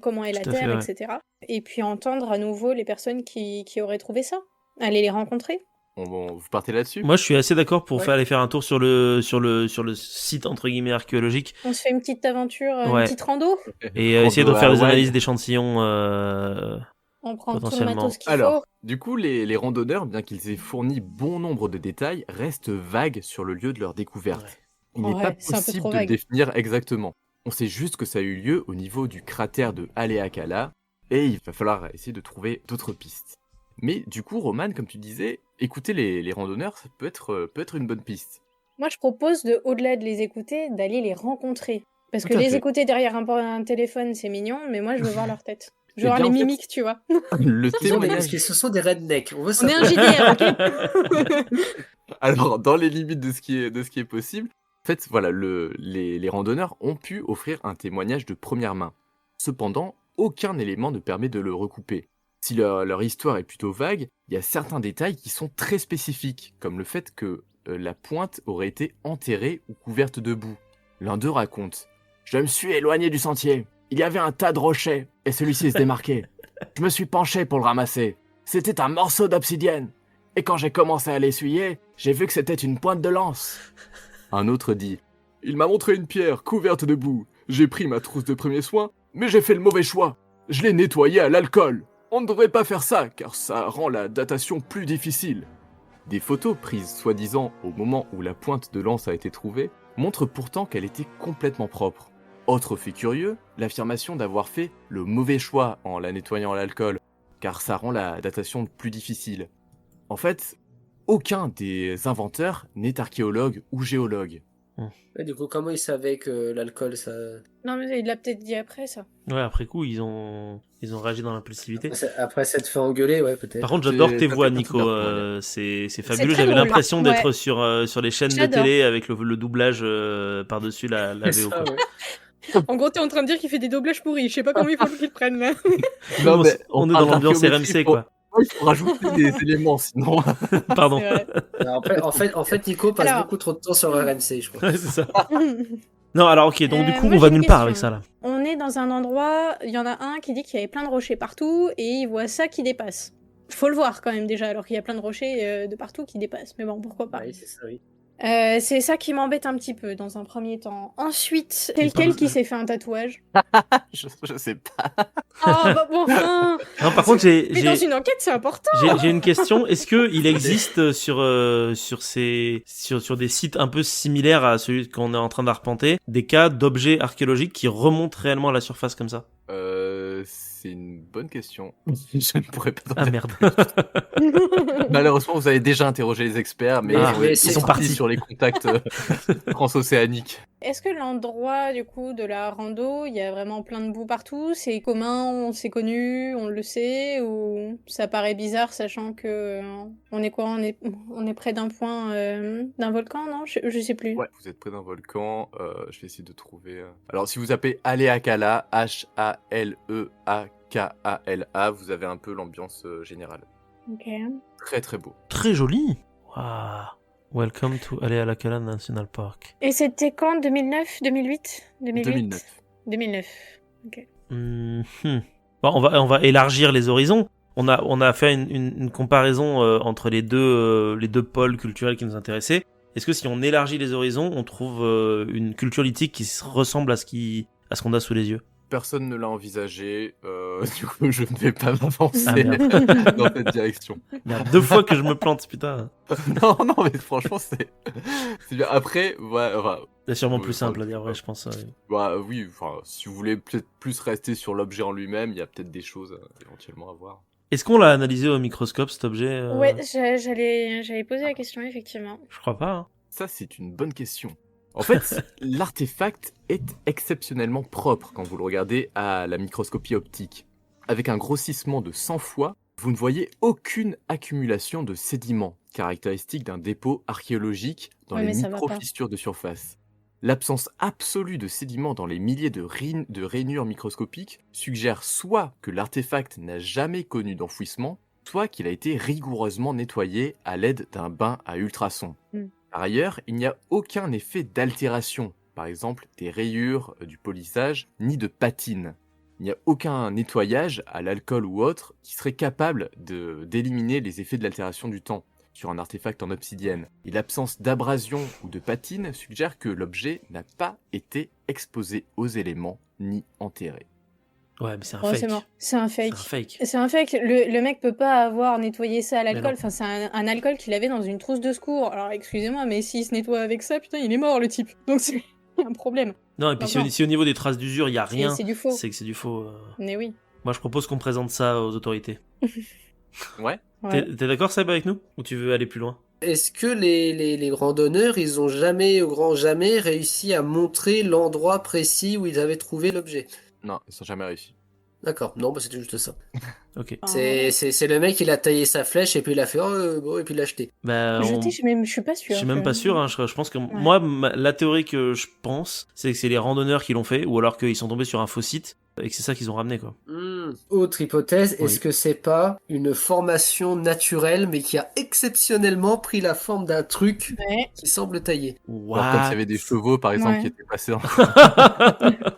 comment est la Tout à fait, Terre, ouais. etc. Et puis entendre à nouveau les personnes qui auraient trouvé ça. Aller les rencontrer. Bon, vous partez là-dessus? Moi, je suis assez d'accord pour Ouais. aller faire un tour sur le site entre guillemets archéologique On se fait une petite aventure, Ouais. une petite rando. et essayer de Rando faire à des Hawaï. analyses d'échantillons. On prend tout le Potentiellement. matos qu'il Alors, faut. du coup, les randonneurs, bien qu'ils aient fourni bon nombre de détails, restent vagues sur le lieu de leur découverte. Ouais. Il n'est Ouais, pas c'est un peu possible trop de le vague. définir exactement. On sait juste que ça a eu lieu au niveau du cratère de Haleakala, et il va falloir essayer de trouver d'autres pistes. Mais du coup, Roman, comme tu disais, écouter les randonneurs, ça peut être une bonne piste. Moi, je propose, au-delà de les écouter, d'aller les rencontrer. Parce que Tout à les fait. écouter derrière un téléphone, c'est mignon, mais moi, je veux voir leur tête. Je veux Eh voir bien, les en fait, mimiques, tu vois. Le Parce témoignage... que ce sont des rednecks. On veut On est un savoir. JDR, ok. Alors, dans les limites de ce qui est possible, en fait, voilà, les randonneurs ont pu offrir un témoignage de première main. Cependant, aucun élément ne permet de le recouper. Si leur histoire est plutôt vague, il y a certains détails qui sont très spécifiques, comme le fait que la pointe aurait été enterrée ou couverte de boue. L'un d'eux raconte « Je me suis éloigné du sentier. Il y avait un tas de rochers, et celui-ci se démarquait. Je me suis penché pour le ramasser. C'était un morceau d'obsidienne. Et quand j'ai commencé à l'essuyer, j'ai vu que c'était une pointe de lance. » Un autre dit « Il m'a montré une pierre couverte de boue. J'ai pris ma trousse de premiers soins, mais j'ai fait le mauvais choix. Je l'ai nettoyée à l'alcool. On ne devrait pas faire ça, car ça rend la datation plus difficile. » Des photos prises soi-disant au moment où la pointe de lance a été trouvée montrent pourtant qu'elle était complètement propre. Autre fait curieux, l'affirmation d'avoir fait le mauvais choix en la nettoyant à l'alcool, car ça rend la datation plus difficile. En fait, aucun des inventeurs n'est archéologue ou géologue. Ouais, du coup, comment ils savaient que l'alcool, ça. Non, mais il l'a peut-être dit après, ça. Ouais, après coup, ils ont réagi dans l'impulsivité. Après s'être fait engueuler, ouais, peut-être. Par contre, j'adore C'est- tes ça voix, fait Nico. partie de leur C'est fabuleux. très J'avais drôle. l'impression d'être Ouais. sur les chaînes de J'adore. télé avec le doublage par-dessus la C'est VO. ça, quoi. ouais. En gros, t'es en train de dire qu'il fait des doublages pourris. Je sais pas comment il faut qu'il le prenne, là. Non, mais on est dans l'ambiance RMC, quoi. Il faut rajouter des éléments, sinon... Pardon. C'est vrai. Alors, en fait, Nico passe Alors- beaucoup trop de temps sur RMC, je crois. Ouais, c'est ça. Non, alors ok, donc du coup, moi, on va j'ai une nulle part question. avec ça là. On est dans un endroit, il y en a un qui dit qu'il y avait plein de rochers partout et il voit ça qui dépasse. Faut le voir quand même déjà, alors qu'il y a plein de rochers de partout qui dépassent. Mais bon, pourquoi pas. Oui, c'est ça, oui. C'est ça qui m'embête un petit peu dans un premier temps. Ensuite, c'est lequel qui s'est fait un tatouage? je sais pas. Oh, bah bon, enfin. Non, par contre, j'ai Mais dans une enquête, c'est important. j'ai une question. Est-ce que il existe sur des sites un peu similaires à celui qu'on est en train d'arpenter des cas d'objets archéologiques qui remontent réellement à la surface comme ça? C'est une bonne question. Je ne pourrais pas Ah t'en dire. merde. Malheureusement, vous avez déjà interrogé les experts, mais Ah, ils mais sont c'est- partis sur les contacts transocéaniques. Est-ce que l'endroit du coup de la rando, il y a vraiment plein de boue partout? C'est commun, c'est connu, on le sait, ou ça paraît bizarre sachant que on est quoi? On est près d'un point d'un volcan, non? Je sais plus. Ouais, vous êtes près d'un volcan. Je vais essayer de trouver. Alors, si vous appelez Haleakala, Haleakala, vous avez un peu l'ambiance générale. Ok. Très très beau. Très joli. Waouh. Welcome to Haleakala National Park. Et c'était quand? 2009? 2008? 2009. 2009. Ok. Mhm. Bon, on va élargir les horizons. On a fait une comparaison entre les deux pôles culturels qui nous intéressaient. Est-ce que si on élargit les horizons, on trouve une culture lithique qui ressemble à ce qu'on a sous les yeux? Personne ne l'a envisagé, du coup je ne vais pas m'avancer Ah, merde. dans cette direction. Il y a 2 fois que je me plante, putain. Non, mais franchement, c'est bien. Après, ouais, enfin, C'est sûrement Oui, plus simple à enfin, dire, ouais, je pense. oui, enfin, si vous voulez peut-être plus rester sur l'objet en lui-même, il y a peut-être des choses éventuellement à voir. Est-ce qu'on l'a analysé au microscope, cet objet Ouais, j'allais poser la question, effectivement. Je crois pas, hein. Ça, c'est une bonne question. En fait, l'artefact est exceptionnellement propre quand vous le regardez à la microscopie optique. Avec un grossissement de 100 fois, vous ne voyez aucune accumulation de sédiments, caractéristique d'un dépôt archéologique dans Ouais, les mais ça va pas. micro-fissures de surface. L'absence absolue de sédiments dans les milliers de rainures microscopiques suggère soit que l'artefact n'a jamais connu d'enfouissement, soit qu'il a été rigoureusement nettoyé à l'aide d'un bain à ultrasons. Mm. Par ailleurs, il n'y a aucun effet d'altération, par exemple des rayures, du polissage, ni de patine. Il n'y a aucun nettoyage à l'alcool ou autre qui serait capable d'éliminer les effets de l'altération du temps sur un artefact en obsidienne. Et l'absence d'abrasion ou de patine suggère que l'objet n'a pas été exposé aux éléments ni enterré. Ouais, mais c'est un Oh, fake. c'est mort. C'est un C'est fake. un fake. C'est un fake. Le mec peut pas avoir nettoyé ça à Mais l'alcool. non. Enfin, c'est un alcool qu'il avait dans une trousse de secours. Alors, excusez-moi, mais s'il se nettoie avec ça, putain, il est mort, le type. Donc, c'est un problème. Non, et puis Non, non. si au niveau des traces d'usure, il y a rien, C'est du faux. c'est que c'est du faux. Mais oui. Moi, je propose qu'on présente ça aux autorités. Ouais. Ouais. T'es d'accord, Seb, avec nous? Ou tu veux aller plus loin? Est-ce que les randonneurs, ils ont jamais, au grand jamais, réussi à montrer l'endroit précis où ils avaient trouvé l'objet? Non, ils sont jamais réussi. D'accord, non, bah c'était juste ça. Ok. Ah, C'est le mec, il a taillé sa flèche et puis il a fait, oh, bon, et puis il l'a acheté. Bah, jeter, je suis pas Je sûre. suis même que- pas sûr, hein. Je pense que moi, la théorie que je pense, c'est que c'est les randonneurs qui l'ont fait, ou alors qu'ils sont tombés sur un faux site, et que c'est ça qu'ils ont ramené, quoi. Autre hypothèse, Oui. est-ce que c'est pas une formation naturelle, mais qui a exceptionnellement pris la forme d'un truc Ouais. qui semble taillé? Alors, comme s'il y avait des chevaux, par exemple, Ouais. qui étaient passés dans...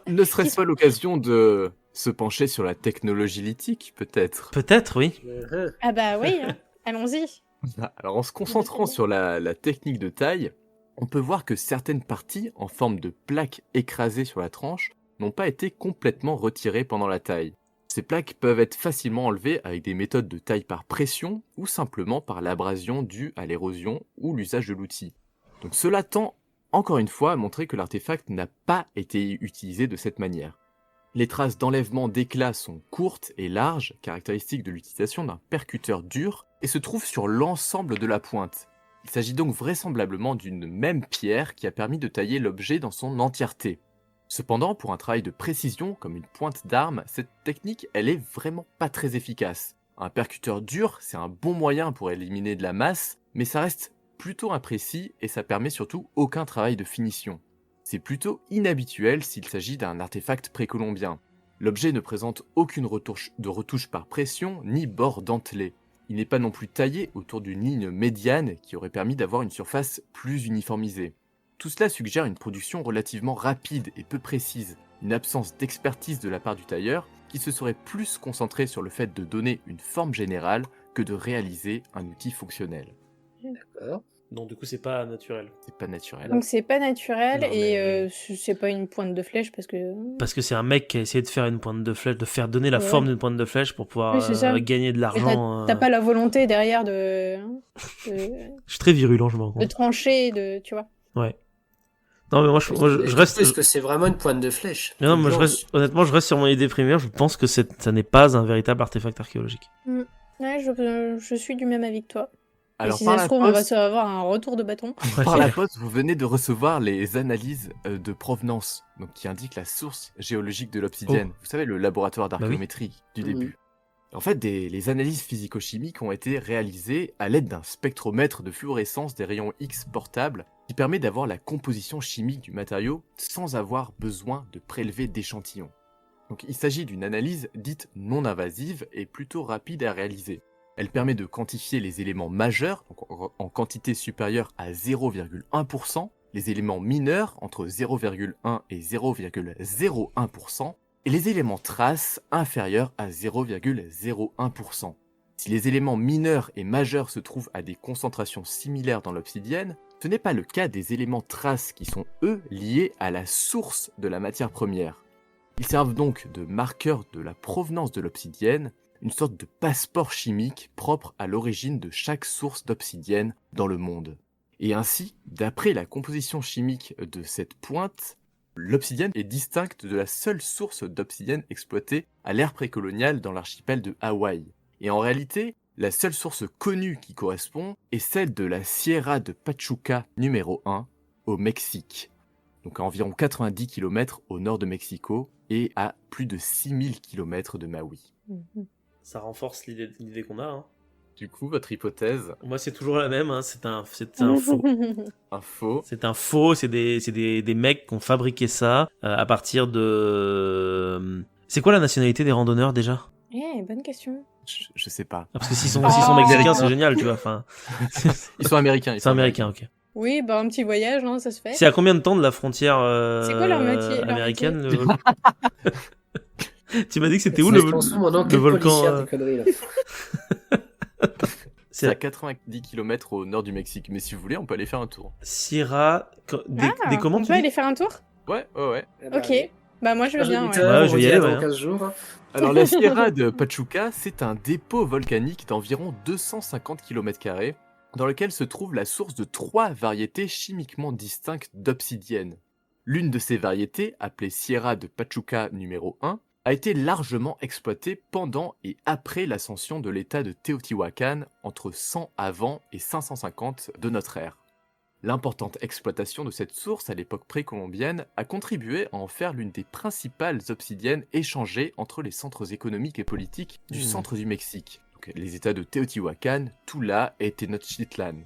Ne serait-ce pas l'occasion de se pencher sur la technologie lithique, peut-être? Peut-être, oui. Ah bah oui, hein. Allons-y. Alors, en se concentrant sur la technique de taille, on peut voir que certaines parties, en forme de plaques écrasées sur la tranche, n'ont pas été complètement retirées pendant la taille. Ces plaques peuvent être facilement enlevées avec des méthodes de taille par pression ou simplement par l'abrasion due à l'érosion ou l'usage de l'outil. Donc cela tend, encore une fois, à montrer que l'artefact n'a pas été utilisé de cette manière. Les traces d'enlèvement d'éclat sont courtes et larges, caractéristiques de l'utilisation d'un percuteur dur, et se trouvent sur l'ensemble de la pointe. Il s'agit donc vraisemblablement d'une même pierre qui a permis de tailler l'objet dans son entièreté. Cependant, pour un travail de précision, comme une pointe d'arme, cette technique, elle est vraiment pas très efficace. Un percuteur dur, c'est un bon moyen pour éliminer de la masse, mais ça reste plutôt imprécis et ça permet surtout aucun travail de finition. C'est plutôt inhabituel s'il s'agit d'un artefact précolombien. L'objet ne présente aucune retouche par pression ni bord dentelé. Il n'est pas non plus taillé autour d'une ligne médiane qui aurait permis d'avoir une surface plus uniformisée. Tout cela suggère une production relativement rapide et peu précise, une absence d'expertise de la part du tailleur qui se serait plus concentré sur le fait de donner une forme générale que de réaliser un outil fonctionnel. D'accord. Donc, du coup, c'est pas naturel. C'est pas naturel. Donc c'est pas naturel Non, et mais- c'est pas une pointe de flèche parce que. Parce que c'est un mec qui a essayé de faire une pointe de flèche, de faire donner la Ouais. forme d'une pointe de flèche pour pouvoir Oui, c'est ça. gagner de Et l'argent. T'as pas la volonté derrière de Je suis très virulent, je me rends de compte. trancher, de tu vois. Ouais. Non, mais moi, je reste. Est-ce que c'est vraiment une pointe de flèche? Non, moi, Blanche. honnêtement, je reste sur mon idée primaire. Je pense que ça n'est pas un véritable artefact archéologique. Ouais, je suis du même avis que toi. Et Alors si par ça se la trouve, on va poste, se avoir un retour de bâton. par la poste, vous venez de recevoir les analyses de provenance, donc qui indiquent la source géologique de l'obsidienne. Vous savez, le laboratoire Bah oui. d'archéométrie du Mhm. début. En fait, les analyses physico-chimiques ont été réalisées à l'aide d'un spectromètre de fluorescence des rayons X portables qui permet d'avoir la composition chimique du matériau sans avoir besoin de prélever d'échantillons. Donc il s'agit d'une analyse dite non invasive et plutôt rapide à réaliser. Elle permet de quantifier les éléments majeurs, donc en quantité supérieure à 0,1%, les éléments mineurs entre 0,1 et 0,01%, et les éléments traces inférieurs à 0,01%. Si les éléments mineurs et majeurs se trouvent à des concentrations similaires dans l'obsidienne, ce n'est pas le cas des éléments traces qui sont, eux, liés à la source de la matière première. Ils servent donc de marqueurs de la provenance de l'obsidienne, une sorte de passeport chimique propre à l'origine de chaque source d'obsidienne dans le monde. Et ainsi, d'après la composition chimique de cette pointe, l'obsidienne est distincte de la seule source d'obsidienne exploitée à l'ère précoloniale dans l'archipel de Hawaï. Et en réalité, la seule source connue qui correspond est celle de la Sierra de Pachuca numéro 1 au Mexique, donc à environ 90 km au nord de Mexico et à plus de 6000 km de Maui. Ça renforce l'idée qu'on a. Hein. Du coup, votre hypothèse? Moi, c'est toujours la même. Hein. C'est un faux. Un faux. C'est un faux. C'est des mecs qui ont fabriqué ça à partir de. C'est quoi la nationalité des randonneurs déjà? Bonne question. Je sais pas. Ah, parce que s'ils sont mexicains, c'est génial, tu vois. Enfin, Ils sont américains. Ils sont américains, ok. Oui, bah un petit voyage, non, ça se fait. C'est à combien de temps de la frontière C'est quoi leur métier, américaine le vol... Tu m'as dit que c'était où le volcan C'est à 90 km au nord du Mexique, mais si vous voulez, on peut aller faire un tour. Sierra... Des comment on peut aller faire un tour? Ouais. Ok. Bah moi je veux bien. Ouais, je vais y aller, ouais. 15 jours. Alors la Sierra de Pachuca, c'est un dépôt volcanique d'environ 250 km², dans lequel se trouve la source de 3 variétés chimiquement distinctes d'obsidienne. L'une de ces variétés, appelée Sierra de Pachuca numéro 1, a été largement exploitée pendant et après l'ascension de l'état de Teotihuacan entre 100 avant et 550 de notre ère. L'importante exploitation de cette source à l'époque précolombienne a contribué à en faire l'une des principales obsidiennes échangées entre les centres économiques et politiques du centre du Mexique. Donc, les états de Teotihuacan, Tula et Tenochtitlan.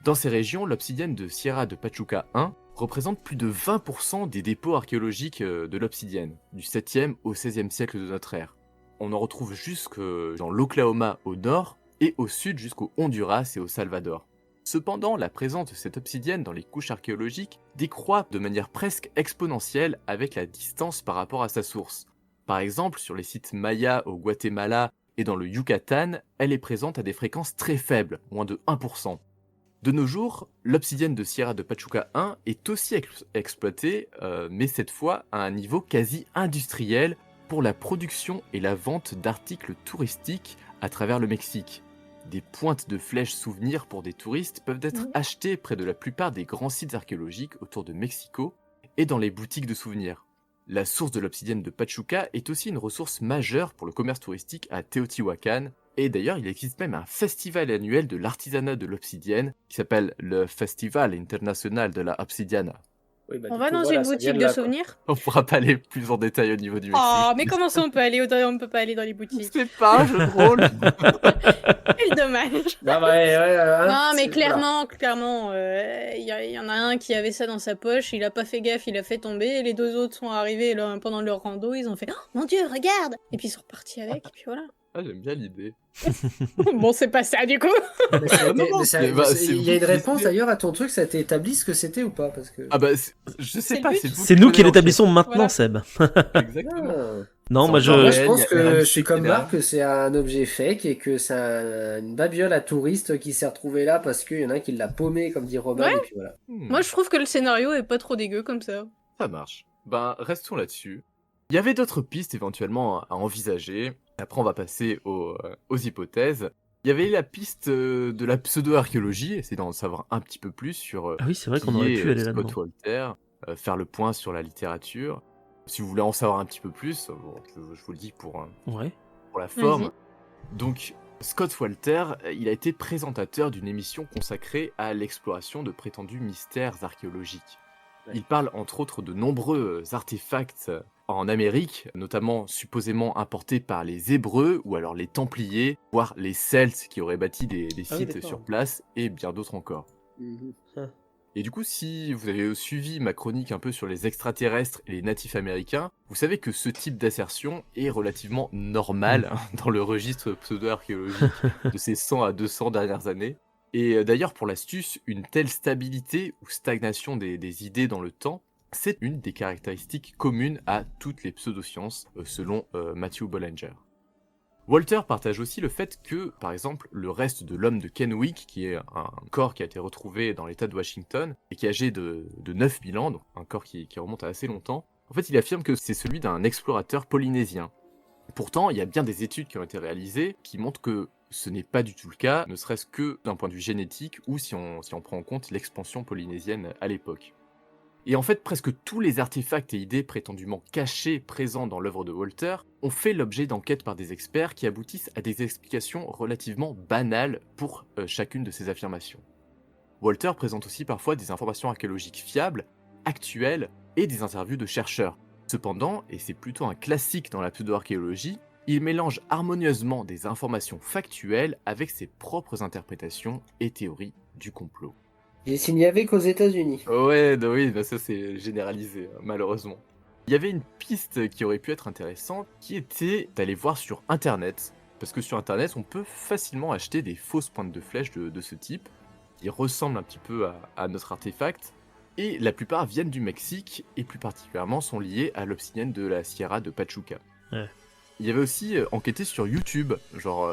Dans ces régions, l'obsidienne de Sierra de Pachuca 1 représente plus de 20% des dépôts archéologiques de l'obsidienne, du 7e au 16e siècle de notre ère. On en retrouve jusque dans l'Oklahoma au nord et au sud jusqu'au Honduras et au Salvador. Cependant, la présence de cette obsidienne dans les couches archéologiques décroît de manière presque exponentielle avec la distance par rapport à sa source. Par exemple, sur les sites mayas au Guatemala et dans le Yucatan, elle est présente à des fréquences très faibles, moins de 1%. De nos jours, l'obsidienne de Sierra de Pachuca 1 est aussi exploitée, mais cette fois à un niveau quasi industriel pour la production et la vente d'articles touristiques à travers le Mexique. Des pointes de flèches souvenirs pour des touristes peuvent être achetées près de la plupart des grands sites archéologiques autour de Mexico et dans les boutiques de souvenirs. La source de l'obsidienne de Pachuca est aussi une ressource majeure pour le commerce touristique à Teotihuacan, et d'ailleurs il existe même un festival annuel de l'artisanat de l'obsidienne qui s'appelle le Festival International de la Obsidiana. Oui, bah, on va dans une boutique de souvenirs. On pourra pas aller plus en détail au niveau du Mexique. Oh, mais comment ça on peut pas aller dans les boutiques? C'est pas un jeu de rôle. Quel dommage. Non, mais clairement, il y en a un qui avait ça dans sa poche, il a pas fait gaffe, il a fait tomber, et les deux autres sont arrivés là, pendant leur rando, ils ont fait oh, mon Dieu, regarde. Et puis ils sont repartis avec, et puis voilà. Ah, j'aime bien l'idée. Bon, c'est pas ça du coup. Il y a une réponse d'ailleurs à ton truc, ça a été établi ce que c'était ou pas parce que... Ah bah, je sais pas, c'est nous qui l'établissons maintenant, Seb. Exactement. Non, moi je pense que je suis comme Marc, que c'est un objet fake et que c'est une babiole à touristes qui s'est retrouvée là parce qu'il y en a un qui l'a paumé, comme dit Robin, et puis voilà. Moi, je trouve que le scénario est pas trop dégueu comme ça. Ça marche. Ben, restons là-dessus. Il y avait d'autres pistes éventuellement à envisager. Après, on va passer aux hypothèses. Il y avait la piste de la pseudo-archéologie, essayer d'en savoir un petit peu plus sur ah oui, c'est vrai qu'on aurait pu aller là-dedans. Scott Walter, faire le point sur la littérature. Si vous voulez en savoir un petit peu plus, je vous le dis pour la forme. Donc, Scott Walter, il a été présentateur d'une émission consacrée à l'exploration de prétendus mystères archéologiques. Il parle entre autres de nombreux artefacts en Amérique, notamment supposément importés par les Hébreux ou alors les Templiers, voire les Celtes qui auraient bâti des sites sur place et bien d'autres encore. Et du coup, si vous avez suivi ma chronique un peu sur les extraterrestres et les natifs américains, vous savez que ce type d'assertion est relativement normal dans le registre pseudo-archéologique de ces 100 à 200 dernières années. Et d'ailleurs, pour l'astuce, une telle stabilité ou stagnation des idées dans le temps, c'est une des caractéristiques communes à toutes les pseudosciences, selon Matthew Bollinger. Walter partage aussi le fait que, par exemple, le reste de l'homme de Kenwick, qui est un corps qui a été retrouvé dans l'état de Washington, et qui est âgé de 9000 ans, donc un corps qui remonte à assez longtemps, en fait, il affirme que c'est celui d'un explorateur polynésien. Pourtant, il y a bien des études qui ont été réalisées qui montrent que ce n'est pas du tout le cas, ne serait-ce que d'un point de vue génétique, ou si on prend en compte l'expansion polynésienne à l'époque. Et en fait, presque tous les artefacts et idées prétendument cachés présents dans l'œuvre de Walter ont fait l'objet d'enquêtes par des experts qui aboutissent à des explications relativement banales pour chacune de ces affirmations. Walter présente aussi parfois des informations archéologiques fiables, actuelles et des interviews de chercheurs. Cependant, et c'est plutôt un classique dans la pseudo-archéologie, il mélange harmonieusement des informations factuelles avec ses propres interprétations et théories du complot. Il n'y avait qu'aux États-Unis. Ouais, oui, ça c'est généralisé, malheureusement. Il y avait une piste qui aurait pu être intéressante, qui était d'aller voir sur Internet. Parce que sur Internet, on peut facilement acheter des fausses pointes de flèches de ce type, qui ressemblent un petit peu à notre artefact. Et la plupart viennent du Mexique, et plus particulièrement sont liées à l'obsidienne de la Sierra de Pachuca. Ouais. Il y avait aussi enquêté sur YouTube, genre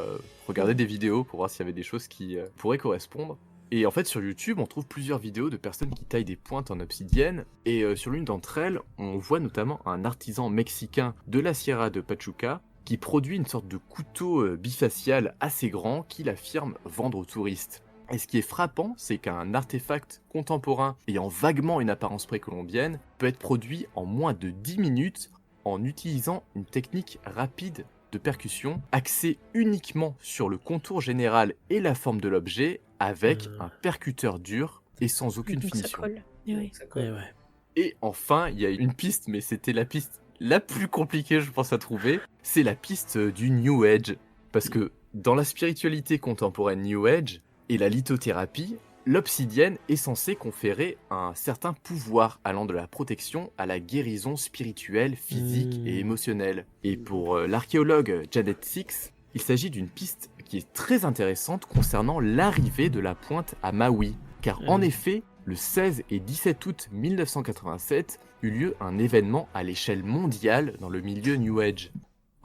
regarder des vidéos pour voir s'il y avait des choses qui pourraient correspondre. Et en fait, sur YouTube, on trouve plusieurs vidéos de personnes qui taillent des pointes en obsidienne, et sur l'une d'entre elles, on voit notamment un artisan mexicain de la Sierra de Pachuca qui produit une sorte de couteau bifacial assez grand qu'il affirme vendre aux touristes. Et ce qui est frappant, c'est qu'un artefact contemporain ayant vaguement une apparence précolombienne peut être produit en moins de 10 minutes en utilisant une technique rapide de percussion axée uniquement sur le contour général et la forme de l'objet avec un percuteur dur et sans aucune Donc finition. ça colle. Et oui. Ouais. Et enfin, il y a une piste, mais c'était la piste la plus compliquée, je pense, à trouver, c'est la piste du New Age. Parce que dans la spiritualité contemporaine New Age et la lithothérapie, l'obsidienne est censée conférer un certain pouvoir allant de la protection à la guérison spirituelle, physique et émotionnelle. Et pour l'archéologue Janet Six, il s'agit d'une piste qui est très intéressante concernant l'arrivée de la pointe à Maui. Car en effet, le 16 et 17 août 1987 eut lieu un événement à l'échelle mondiale dans le milieu New Age.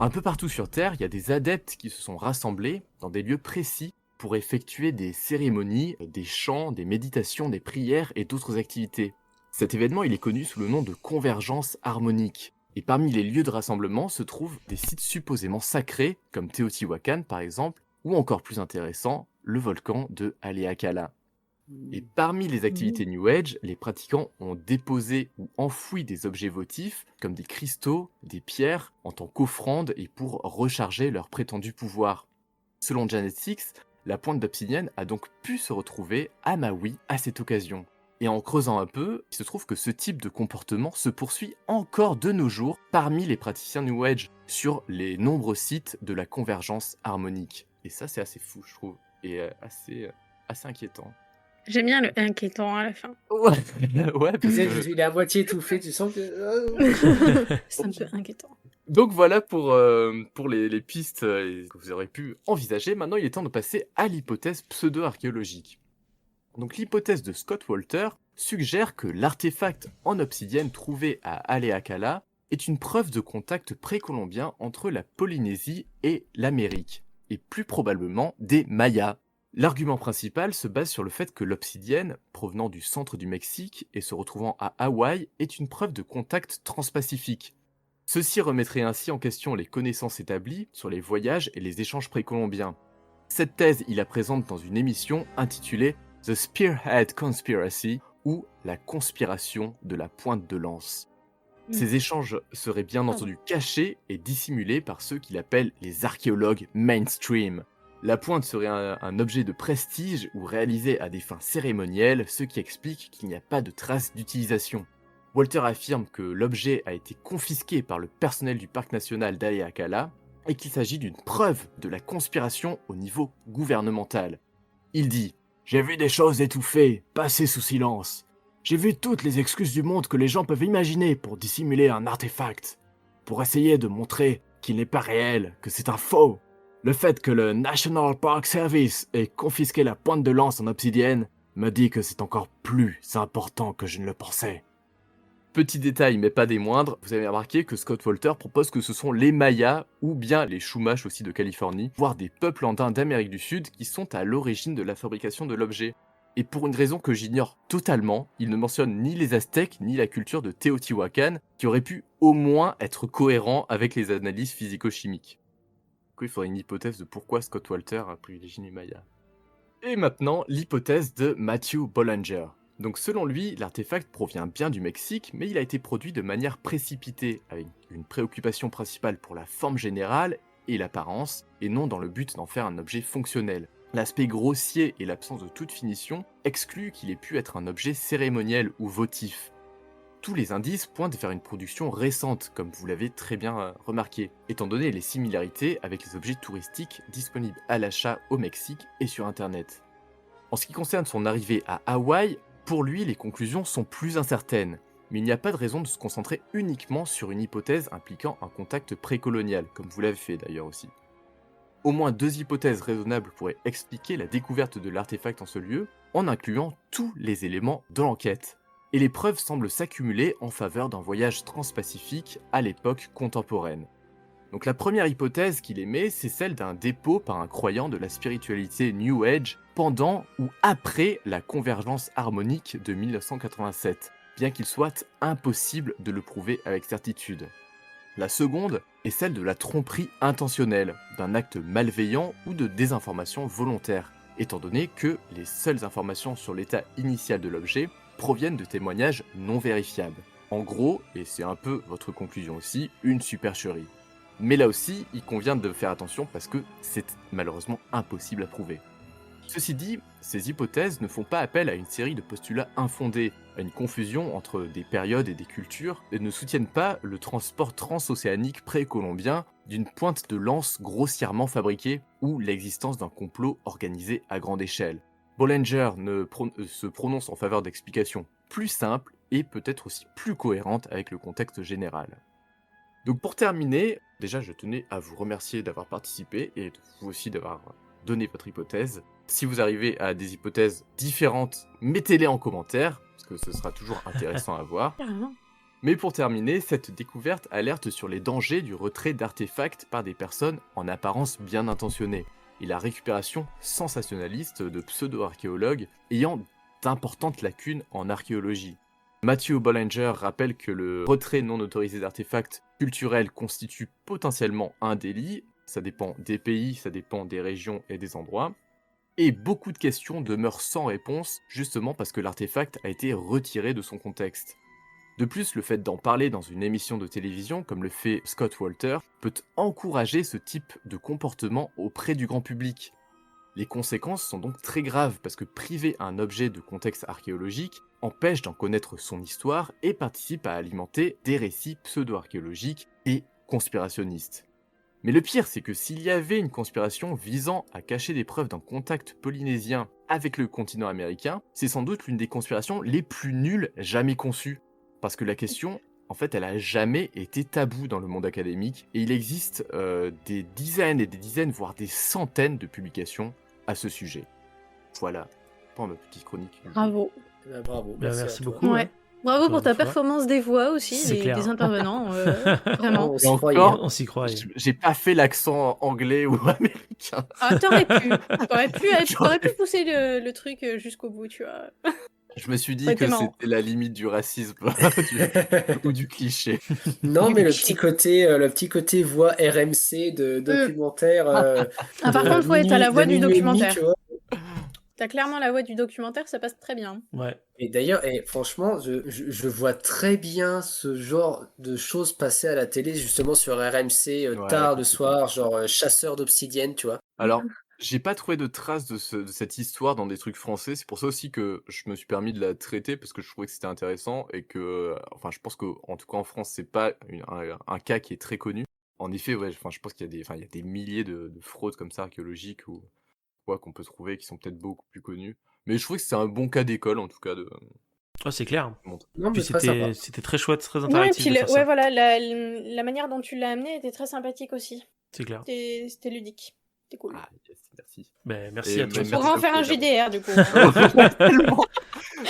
Un peu partout sur Terre, il y a des adeptes qui se sont rassemblés dans des lieux précis pour effectuer des cérémonies, des chants, des méditations, des prières et d'autres activités. Cet événement, il est connu sous le nom de convergence harmonique. Et parmi les lieux de rassemblement se trouvent des sites supposément sacrés, comme Teotihuacan par exemple, ou encore plus intéressant, le volcan de Haleakala. Et parmi les activités New Age, les pratiquants ont déposé ou enfoui des objets votifs, comme des cristaux, des pierres, en tant qu'offrande et pour recharger leur prétendu pouvoir. Selon Janet Six, la pointe d'obsidienne a donc pu se retrouver à Maui à cette occasion. Et en creusant un peu, il se trouve que ce type de comportement se poursuit encore de nos jours parmi les praticiens New Age sur les nombreux sites de la convergence harmonique. Et ça, c'est assez fou, je trouve, et assez inquiétant. J'aime bien le inquiétant à la fin. Ouais, parce Tu sais, que... il est à moitié étouffé, tu sens que... C'est un peu inquiétant. Donc voilà pour les pistes que vous aurez pu envisager. Maintenant, il est temps de passer à l'hypothèse pseudo-archéologique. Donc l'hypothèse de Scott Walter suggère que l'artefact en obsidienne trouvé à Haleakala est une preuve de contact précolombien entre la Polynésie et l'Amérique, et plus probablement des Mayas. L'argument principal se base sur le fait que l'obsidienne, provenant du centre du Mexique et se retrouvant à Hawaï, est une preuve de contact transpacifique. Ceci remettrait ainsi en question les connaissances établies sur les voyages et les échanges précolombiens. Cette thèse, il la présente dans une émission intitulée The Spearhead Conspiracy, ou la conspiration de la pointe de lance. Ces échanges seraient bien entendu cachés et dissimulés par ceux qu'il appelle les archéologues mainstream. La pointe serait un objet de prestige ou réalisé à des fins cérémonielles, ce qui explique qu'il n'y a pas de traces d'utilisation. Walter affirme que l'objet a été confisqué par le personnel du parc national d'Haleakala et qu'il s'agit d'une preuve de la conspiration au niveau gouvernemental. Il dit « J'ai vu des choses étouffées, passées sous silence. J'ai vu toutes les excuses du monde que les gens peuvent imaginer pour dissimuler un artefact, pour essayer de montrer qu'il n'est pas réel, que c'est un faux. Le fait que le National Park Service ait confisqué la pointe de lance en obsidienne me dit que c'est encore plus important que je ne le pensais. » Petit détail, mais pas des moindres, vous avez remarqué que Scott Wolter propose que ce sont les Mayas, ou bien les Chumash aussi de Californie, voire des peuples andins d'Amérique du Sud qui sont à l'origine de la fabrication de l'objet. Et pour une raison que j'ignore totalement, il ne mentionne ni les Aztèques ni la culture de Teotihuacan, qui aurait pu au moins être cohérent avec les analyses physico-chimiques. Du coup, il faudrait une hypothèse de pourquoi Scott Wolter a privilégié les Mayas. Et maintenant, l'hypothèse de Matthew Bollinger. Donc selon lui, l'artefact provient bien du Mexique, mais il a été produit de manière précipitée, avec une préoccupation principale pour la forme générale et l'apparence, et non dans le but d'en faire un objet fonctionnel. L'aspect grossier et l'absence de toute finition excluent qu'il ait pu être un objet cérémoniel ou votif. Tous les indices pointent vers une production récente, comme vous l'avez très bien remarqué, étant donné les similarités avec les objets touristiques disponibles à l'achat au Mexique et sur Internet. En ce qui concerne son arrivée à Hawaï, pour lui, les conclusions sont plus incertaines, mais il n'y a pas de raison de se concentrer uniquement sur une hypothèse impliquant un contact précolonial, comme vous l'avez fait d'ailleurs aussi. Au moins 2 hypothèses raisonnables pourraient expliquer la découverte de l'artefact en ce lieu, en incluant tous les éléments de l'enquête. Et les preuves semblent s'accumuler en faveur d'un voyage transpacifique à l'époque contemporaine. Donc la première hypothèse qu'il émet, c'est celle d'un dépôt par un croyant de la spiritualité New Age pendant ou après la convergence harmonique de 1987, bien qu'il soit impossible de le prouver avec certitude. La seconde est celle de la tromperie intentionnelle, d'un acte malveillant ou de désinformation volontaire, étant donné que les seules informations sur l'état initial de l'objet proviennent de témoignages non vérifiables. En gros, et c'est un peu votre conclusion aussi, une supercherie. Mais là aussi, il convient de faire attention parce que c'est malheureusement impossible à prouver. Ceci dit, ces hypothèses ne font pas appel à une série de postulats infondés, à une confusion entre des périodes et des cultures, et ne soutiennent pas le transport transocéanique précolombien d'une pointe de lance grossièrement fabriquée ou l'existence d'un complot organisé à grande échelle. Bollinger se prononce en faveur d'explications plus simples et peut-être aussi plus cohérentes avec le contexte général. Donc pour terminer, déjà je tenais à vous remercier d'avoir participé et vous aussi d'avoir donné votre hypothèse. Si vous arrivez à des hypothèses différentes, mettez-les en commentaire, parce que ce sera toujours intéressant à voir. Mais pour terminer, cette découverte alerte sur les dangers du retrait d'artefacts par des personnes en apparence bien intentionnées, et la récupération sensationnaliste de pseudo-archéologues ayant d'importantes lacunes en archéologie. Matthew Bollinger rappelle que le retrait non autorisé d'artefacts culturels constitue potentiellement un délit, ça dépend des pays, ça dépend des régions et des endroits, et beaucoup de questions demeurent sans réponse, justement parce que l'artefact a été retiré de son contexte. De plus, le fait d'en parler dans une émission de télévision, comme le fait Scott Wolter, peut encourager ce type de comportement auprès du grand public. Les conséquences sont donc très graves parce que priver un objet de contexte archéologique empêche d'en connaître son histoire et participe à alimenter des récits pseudo-archéologiques et conspirationnistes. Mais le pire, c'est que s'il y avait une conspiration visant à cacher des preuves d'un contact polynésien avec le continent américain, c'est sans doute l'une des conspirations les plus nulles jamais conçues. Parce que la question, en fait, elle a jamais été taboue dans le monde académique, et il existe des dizaines et des dizaines, voire des centaines de publications à ce sujet. Voilà, pour ma petite chronique. Bravo. Bravo. Merci à toi. beaucoup. Ouais. Bravo pour ta Encore une fois. performance des voix aussi, C'est des clair. intervenants. Vraiment. On s'y encore, croyait. On s'y croit. J'ai pas fait l'accent anglais ou américain. Ah, t'aurais pu pousser le truc jusqu'au bout, tu vois. Je me suis dit Ça a que été marrant. c'était la limite du racisme ou du cliché. Non, mais le petit côté voix RMC de documentaire. Ah, par contre, ouais, t'as la voix du documentaire. Tu vois. T'as clairement la voix du documentaire, ça passe très bien. Ouais. Et d'ailleurs, franchement, je vois très bien ce genre de choses passer à la télé, justement sur RMC, Ouais, tard le complètement. soir, genre chasseur d'obsidienne, tu vois. Alors, j'ai pas trouvé de traces de cette histoire dans des trucs français. C'est pour ça aussi que je me suis permis de la traiter parce que je trouvais que c'était intéressant et que, enfin, je pense que en tout cas en France, c'est pas un cas qui est très connu. En effet, ouais, enfin, je pense qu'il y a des milliers de fraudes comme ça archéologiques ou quoi qu'on peut trouver qui sont peut-être beaucoup plus connues. Mais je trouvais que c'était un bon cas d'école en tout cas de Oh, c'est clair. montrer. Non, Puis mais très sympa. c'était très chouette, très Ouais, et interactif puis de faire ouais, ça. voilà, la manière dont tu l'as amené était très sympathique aussi. C'est clair. C'était ludique. C'était cool. Ah, yes, merci. Ben, merci Et à toi. merci On pourra en faire un beaucoup, JDR du coup. Tellement.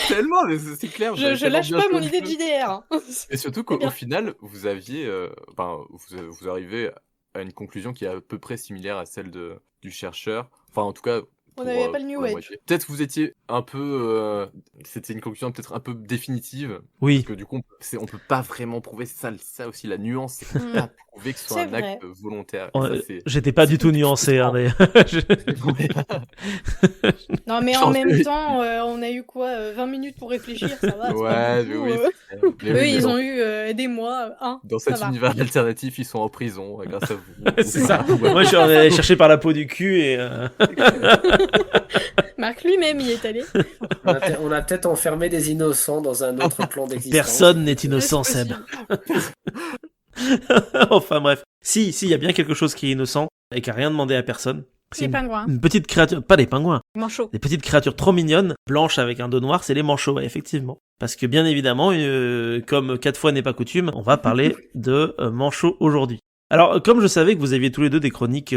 tellement, mais c'est clair. vous avez Je tellement lâche bien pas joué mon le idée jeu. de JDR. Hein. Et surtout C'est qu'au bien. final, vous aviez, vous arrivez à une conclusion qui est à peu près similaire à celle du chercheur. Enfin, en tout cas, On n'avait pas le pour New la Age. moitié. Peut-être que vous étiez un peu, c'était une conclusion peut-être un peu définitive, parce Oui. que du coup, on peut pas vraiment prouver ça aussi la nuance, c'est qu'on peut Mm. pas prouver que ce soit C'est un vrai. acte volontaire. Et ça, c'est J'étais pas c'est du tout hyper nuancé, hein, frustrant. d'ailleurs. Je- Non, mais en Chanceux. même temps, on a eu quoi 20 minutes pour réfléchir, ça va, c'est pas Ouais, mais beaucoup. oui, c'est clair. Mais Eux, oui, mais ils dans, ont eu des mois, dans ça cet va. univers alternatif, ils sont en prison grâce à vous. C'est ça. Ouais. Moi, je suis allé chercher par la peau du cul et... Marc lui-même y est allé. On a peut-être enfermé des innocents dans un autre plan d'existence. Personne n'est innocent, C'est Seb. possible. Enfin bref. Si, il y a bien quelque chose qui est innocent et qui a rien demandé à personne. C'est Les pingouins. une petite créature, pas des pingouins, Manchot. des petites créatures trop mignonnes, blanches avec un dos noir, c'est les manchots, ouais, effectivement. Parce que bien évidemment, comme 4 fois n'est pas coutume, on va parler de manchots aujourd'hui. Alors, comme je savais que vous aviez tous les deux des chroniques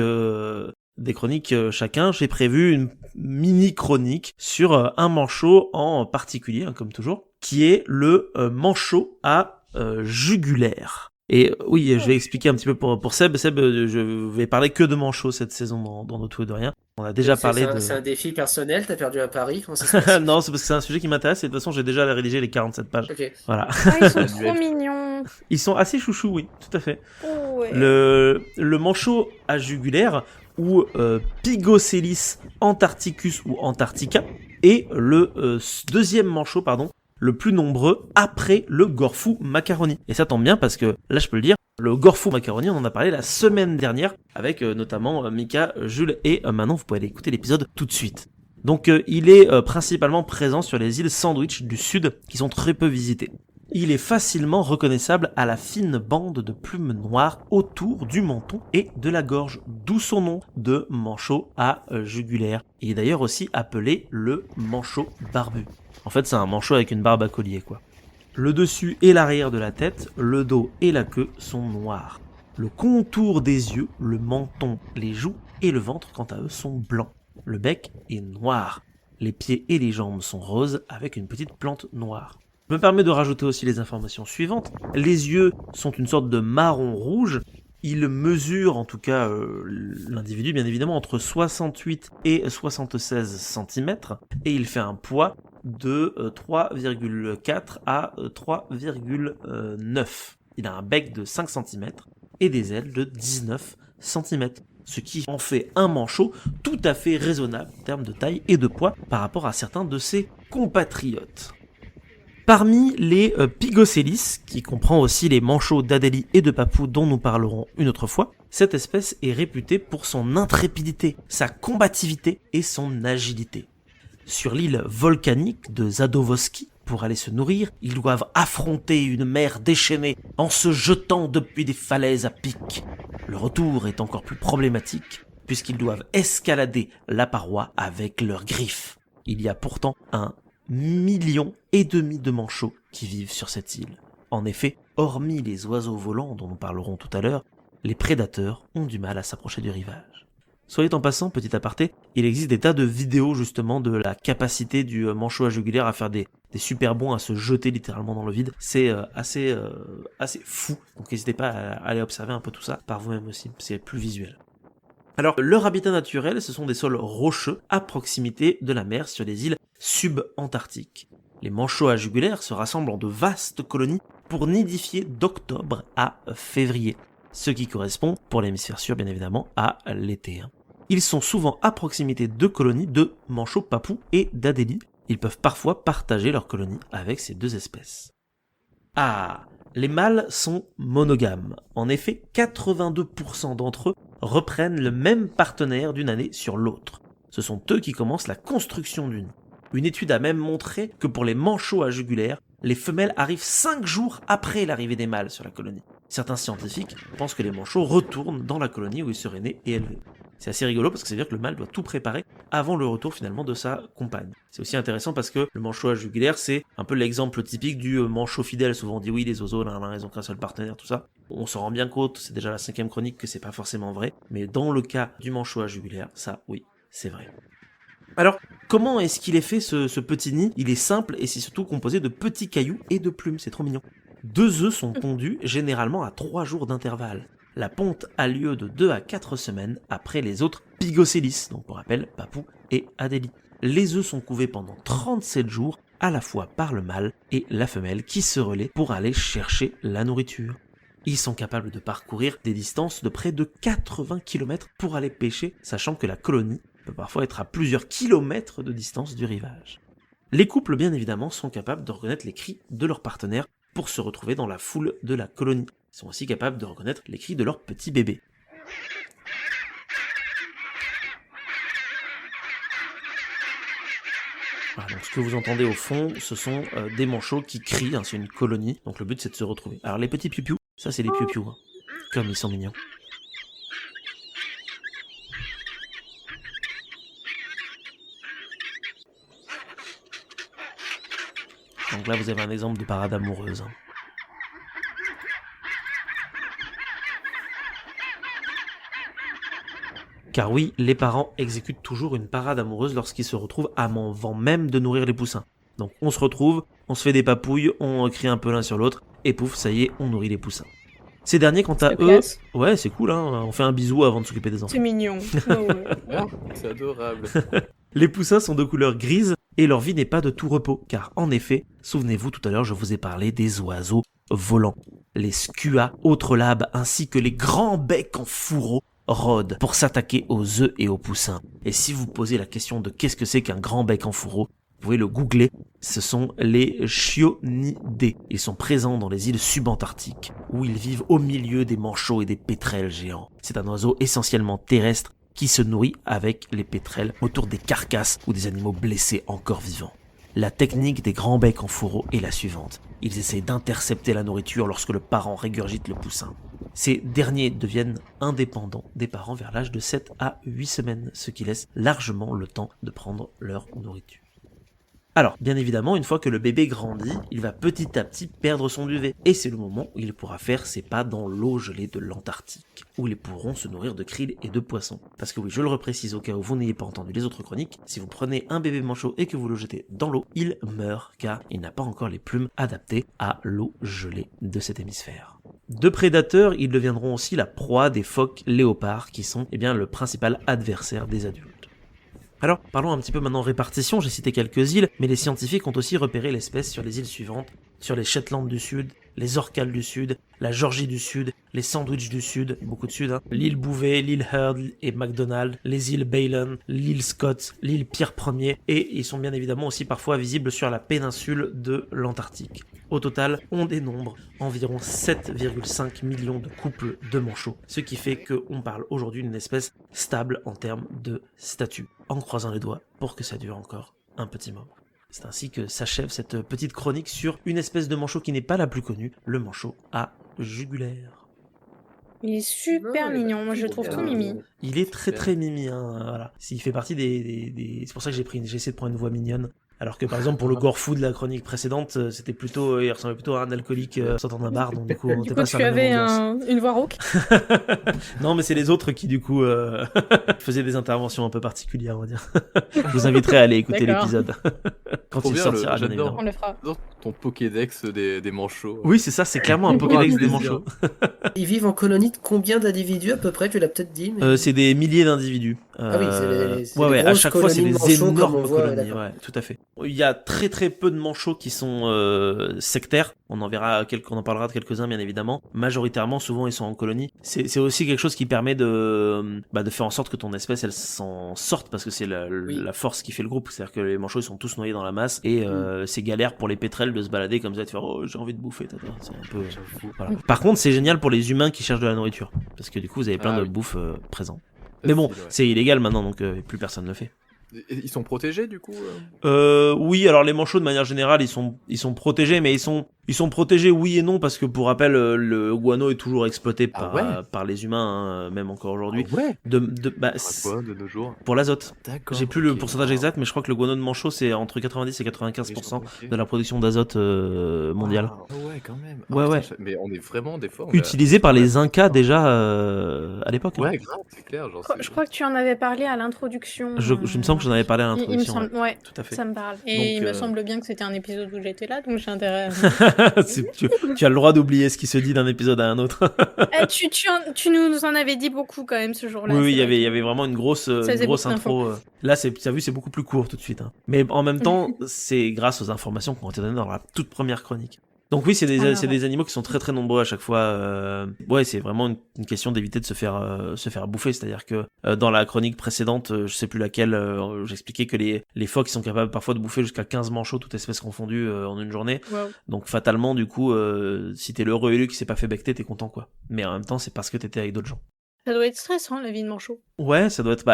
chacun, j'ai prévu une mini chronique sur un manchot en particulier, hein, comme toujours, qui est le manchot à jugulaire. Et oui, je vais expliquer un petit peu pour Seb. Seb, je vais parler que de manchots cette saison dans nos Tout et de Rien. On a déjà parlé de... C'est un défi personnel, t'as perdu un pari, comment ça se passe? Non, c'est parce que c'est un sujet qui m'intéresse et de toute façon, j'ai déjà rédigé les 47 pages. Ok. Voilà. Ah, ils sont trop mignons. Ils sont assez chouchous, oui, tout à fait. Oh, ouais. Le manchot à jugulaire, ou Pygoscelis antarcticus ou antarctica, est le deuxième manchot, le plus nombreux après le gorfou macaroni. Et ça tombe bien parce que, là je peux le dire, le gorfou macaroni, on en a parlé la semaine dernière avec notamment Mika, Jules et Manon. Vous pouvez aller écouter l'épisode tout de suite. Donc il est principalement présent sur les îles Sandwich du sud qui sont très peu visitées. Il est facilement reconnaissable à la fine bande de plumes noires autour du menton et de la gorge, d'où son nom de manchot à jugulaire. Il est d'ailleurs aussi appelé le manchot barbu. En fait, c'est un manchot avec une barbe à collier, quoi. Le dessus et l'arrière de la tête, le dos et la queue sont noirs. Le contour des yeux, le menton, les joues et le ventre, quant à eux, sont blancs. Le bec est noir. Les pieds et les jambes sont roses avec une petite plante noire. Je me permets de rajouter aussi les informations suivantes. Les yeux sont une sorte de marron rouge. Il mesure, en tout cas l'individu bien évidemment, entre 68 et 76 cm. Et il fait un poids de 3,4 à 3,9. Il a un bec de 5 cm et des ailes de 19 cm. Ce qui en fait un manchot tout à fait raisonnable en termes de taille et de poids par rapport à certains de ses compatriotes. Parmi les Pygoscelis, qui comprend aussi les manchots d'Adélie et de Papou dont nous parlerons une autre fois, cette espèce est réputée pour son intrépidité, sa combativité et son agilité. Sur l'île volcanique de Zadovoski, pour aller se nourrir, ils doivent affronter une mer déchaînée en se jetant depuis des falaises à pic. Le retour est encore plus problématique, puisqu'ils doivent escalader la paroi avec leurs griffes. Il y a pourtant 1,5 million de manchots qui vivent sur cette île. En effet, hormis les oiseaux volants dont nous parlerons tout à l'heure, les prédateurs ont du mal à s'approcher du rivage. Soit en passant, petit aparté, il existe des tas de vidéos justement de la capacité du manchot à jugulaire à faire des super bonds, à se jeter littéralement dans le vide. C'est assez fou, donc n'hésitez pas à aller observer un peu tout ça par vous-même aussi, c'est plus visuel. Alors, leur habitat naturel, ce sont des sols rocheux à proximité de la mer sur les îles subantarctiques. Les manchots à jugulaire se rassemblent en de vastes colonies pour nidifier d'octobre à février, ce qui correspond, pour l'hémisphère sud bien évidemment, à l'été. Ils sont souvent à proximité de colonies de manchots papous et d'adélie. Ils peuvent parfois partager leur colonie avec ces deux espèces. Ah, les mâles sont monogames. En effet, 82% d'entre eux reprennent le même partenaire d'une année sur l'autre. Ce sont eux qui commencent la construction du nid. Une étude a même montré que pour les manchots à jugulaire, les femelles arrivent 5 jours après l'arrivée des mâles sur la colonie. Certains scientifiques pensent que les manchots retournent dans la colonie où ils seraient nés et élevés. C'est assez rigolo parce que ça veut dire que le mâle doit tout préparer avant le retour finalement de sa compagne. C'est aussi intéressant parce que le manchot à jugulaire, c'est un peu l'exemple typique du manchot fidèle. Souvent on dit oui, les oiseaux, ils ont qu'un seul partenaire, tout ça. On s'en rend bien compte, c'est déjà la 5e chronique que c'est pas forcément vrai. Mais dans le cas du manchot à jugulaire, ça oui, c'est vrai. Alors, comment est-ce qu'il est fait ce petit nid? Il est simple et c'est surtout composé de petits cailloux et de plumes, c'est trop mignon. 2 œufs sont pondus généralement à 3 jours d'intervalle. La ponte a lieu de 2 à 4 semaines après les autres Pygocélis, donc pour rappel Papou et Adélie. Les œufs sont couvés pendant 37 jours, à la fois par le mâle et la femelle qui se relaient pour aller chercher la nourriture. Ils sont capables de parcourir des distances de près de 80 km pour aller pêcher, sachant que la colonie peut parfois être à plusieurs kilomètres de distance du rivage. Les couples, bien évidemment, sont capables de reconnaître les cris de leurs partenaires pour se retrouver dans la foule de la colonie. Ils sont aussi capables de reconnaître les cris de leurs petits bébés. Voilà, donc ce que vous entendez au fond, ce sont des manchots qui crient, hein, c'est une colonie, donc le but c'est de se retrouver. Alors les petits piou-piou, ça c'est les piou-piou, hein. Comme ils sont mignons. Donc là vous avez un exemple de parade amoureuse. Hein. Car oui, les parents exécutent toujours une parade amoureuse lorsqu'ils se retrouvent avant même de nourrir les poussins. Donc on se retrouve, on se fait des papouilles, on crie un peu l'un sur l'autre, et pouf, ça y est, on nourrit les poussins. Ces derniers, quant à eux... Ouais, c'est cool, hein, on fait un bisou avant de s'occuper des enfants. C'est mignon. Oh, ouais. C'est adorable. Les poussins sont de couleur grise, et leur vie n'est pas de tout repos, car en effet, souvenez-vous, tout à l'heure, je vous ai parlé des oiseaux volants. Les skua, autres labes, ainsi que les grands becs en fourreau, rôdent pour s'attaquer aux œufs et aux poussins. Et si vous posez la question de qu'est-ce que c'est qu'un grand bec en fourreau, vous pouvez le googler, ce sont les chionidés. Ils sont présents dans les îles subantarctiques, où ils vivent au milieu des manchots et des pétrels géants. C'est un oiseau essentiellement terrestre qui se nourrit avec les pétrels autour des carcasses ou des animaux blessés encore vivants. La technique des grands becs en fourreau est la suivante. Ils essaient d'intercepter la nourriture lorsque le parent régurgite le poussin. Ces derniers deviennent indépendants des parents vers l'âge de 7 à 8 semaines, ce qui laisse largement le temps de prendre leur nourriture. Alors, bien évidemment, une fois que le bébé grandit, il va petit à petit perdre son duvet. Et c'est le moment où il pourra faire ses pas dans l'eau gelée de l'Antarctique, où ils pourront se nourrir de krill et de poissons. Parce que oui, je le reprécise au cas où vous n'ayez pas entendu les autres chroniques, si vous prenez un bébé manchot et que vous le jetez dans l'eau, il meurt, car il n'a pas encore les plumes adaptées à l'eau gelée de cet hémisphère. De prédateurs, ils deviendront aussi la proie des phoques léopards, qui sont le principal adversaire des adultes. Alors, parlons un petit peu maintenant répartition, j'ai cité quelques îles, mais les scientifiques ont aussi repéré l'espèce sur les îles suivantes, sur les Shetland du Sud, les Orcales du Sud, la Georgie du Sud, les Sandwich du Sud, beaucoup de Sud, hein, l'île Bouvet, l'île Heard et McDonald, les îles Bailon, l'île Scott, l'île Pierre Ier, et ils sont bien évidemment aussi parfois visibles sur la péninsule de l'Antarctique. Au total, on dénombre environ 7,5 millions de couples de manchots, ce qui fait qu'on parle aujourd'hui d'une espèce stable en termes de statut, en croisant les doigts pour que ça dure encore un petit moment. C'est ainsi que s'achève cette petite chronique sur une espèce de manchot qui n'est pas la plus connue, le manchot à jugulaire. Il est super mignon, moi je le trouve tout mimi. Il est très très mimi, hein, voilà. Il fait partie des... C'est pour ça que j'ai essayé de prendre une voix mignonne. Alors que par exemple pour le Gorfou de la chronique précédente, c'était plutôt, il ressemblait plutôt à un alcoolique sortant d'un bar, donc du coup on était pas sur la même ambiance. Tu avais une voix rauque. Non, mais c'est les autres qui du coup faisaient des interventions un peu particulières, on va dire. Je vous inviterai à aller écouter l'épisode quand il sortira, bien évidemment. On le fera. Ton Pokédex des manchots. Oui, c'est ça, c'est clairement un Pokédex des manchots. Ils vivent en colonie de combien d'individus à peu près? Tu l'as peut-être dit. Mais... c'est des milliers d'individus. Ah oui, c'est ouais, à chaque fois c'est des énormes colonies, ouais, tout à fait. Il y a très très peu de manchots qui sont sectaires. On en parlera de quelques-uns bien évidemment. Majoritairement, souvent ils sont en colonie. C'est aussi quelque chose qui permet de faire en sorte que ton espèce elle s'en sorte, parce que c'est la force qui fait le groupe. C'est-à-dire que les manchots ils sont tous noyés dans la masse et c'est galère pour les pétrels de se balader comme ça, de faire j'ai envie de bouffer. C'est un peu. Voilà. Par contre, c'est génial pour les humains qui cherchent de la nourriture, parce que du coup vous avez plein de bouffe présent. Mais bon, c'est illégal maintenant, donc plus personne ne le fait. Et ils sont protégés du coup Oui, alors les manchots de manière générale, ils sont protégés, mais ils sont Ils sont protégés, oui et non, parce que pour rappel, le guano est toujours exploité par les humains, même encore aujourd'hui. Ah ouais. De nos jours. Pour l'azote. D'accord. J'ai plus le pourcentage exact, mais je crois que le guano de manchot, c'est entre 90 et 95% de la production d'azote mondiale. Ah ouais, quand même. Ouais. Mais on est vraiment des fois. Utilisé par les Incas déjà à l'époque. Ouais, grave, c'est clair. Je crois que tu en avais parlé à l'introduction. Je me semble que j'en avais parlé à l'introduction. Il me semble, ouais, tout à fait. Ça me parle. Et il me semble bien que c'était un épisode où j'étais là, donc j'ai intérêt tu as le droit d'oublier ce qui se dit d'un épisode à un autre. Tu nous en avais dit beaucoup quand même ce jour-là. Oui, il y avait vraiment une grosse intro. Là, t'as vu, c'est beaucoup plus court tout de suite. Hein. Mais en même temps, c'est grâce aux informations qu'on été données dans la toute première chronique. Donc oui, c'est des animaux qui sont très très nombreux à chaque fois. Ouais, c'est vraiment une question d'éviter de se faire bouffer. C'est-à-dire que dans la chronique précédente, je sais plus laquelle, j'expliquais que les phoques sont capables parfois de bouffer jusqu'à 15 manchots, toutes espèces confondues, en une journée. Wow. Donc fatalement, du coup, si t'es l'heureux élu qui s'est pas fait becter, t'es content quoi. Mais en même temps, c'est parce que t'étais avec d'autres gens. Ça doit être stressant, la vie de manchot. Ouais, ça doit être...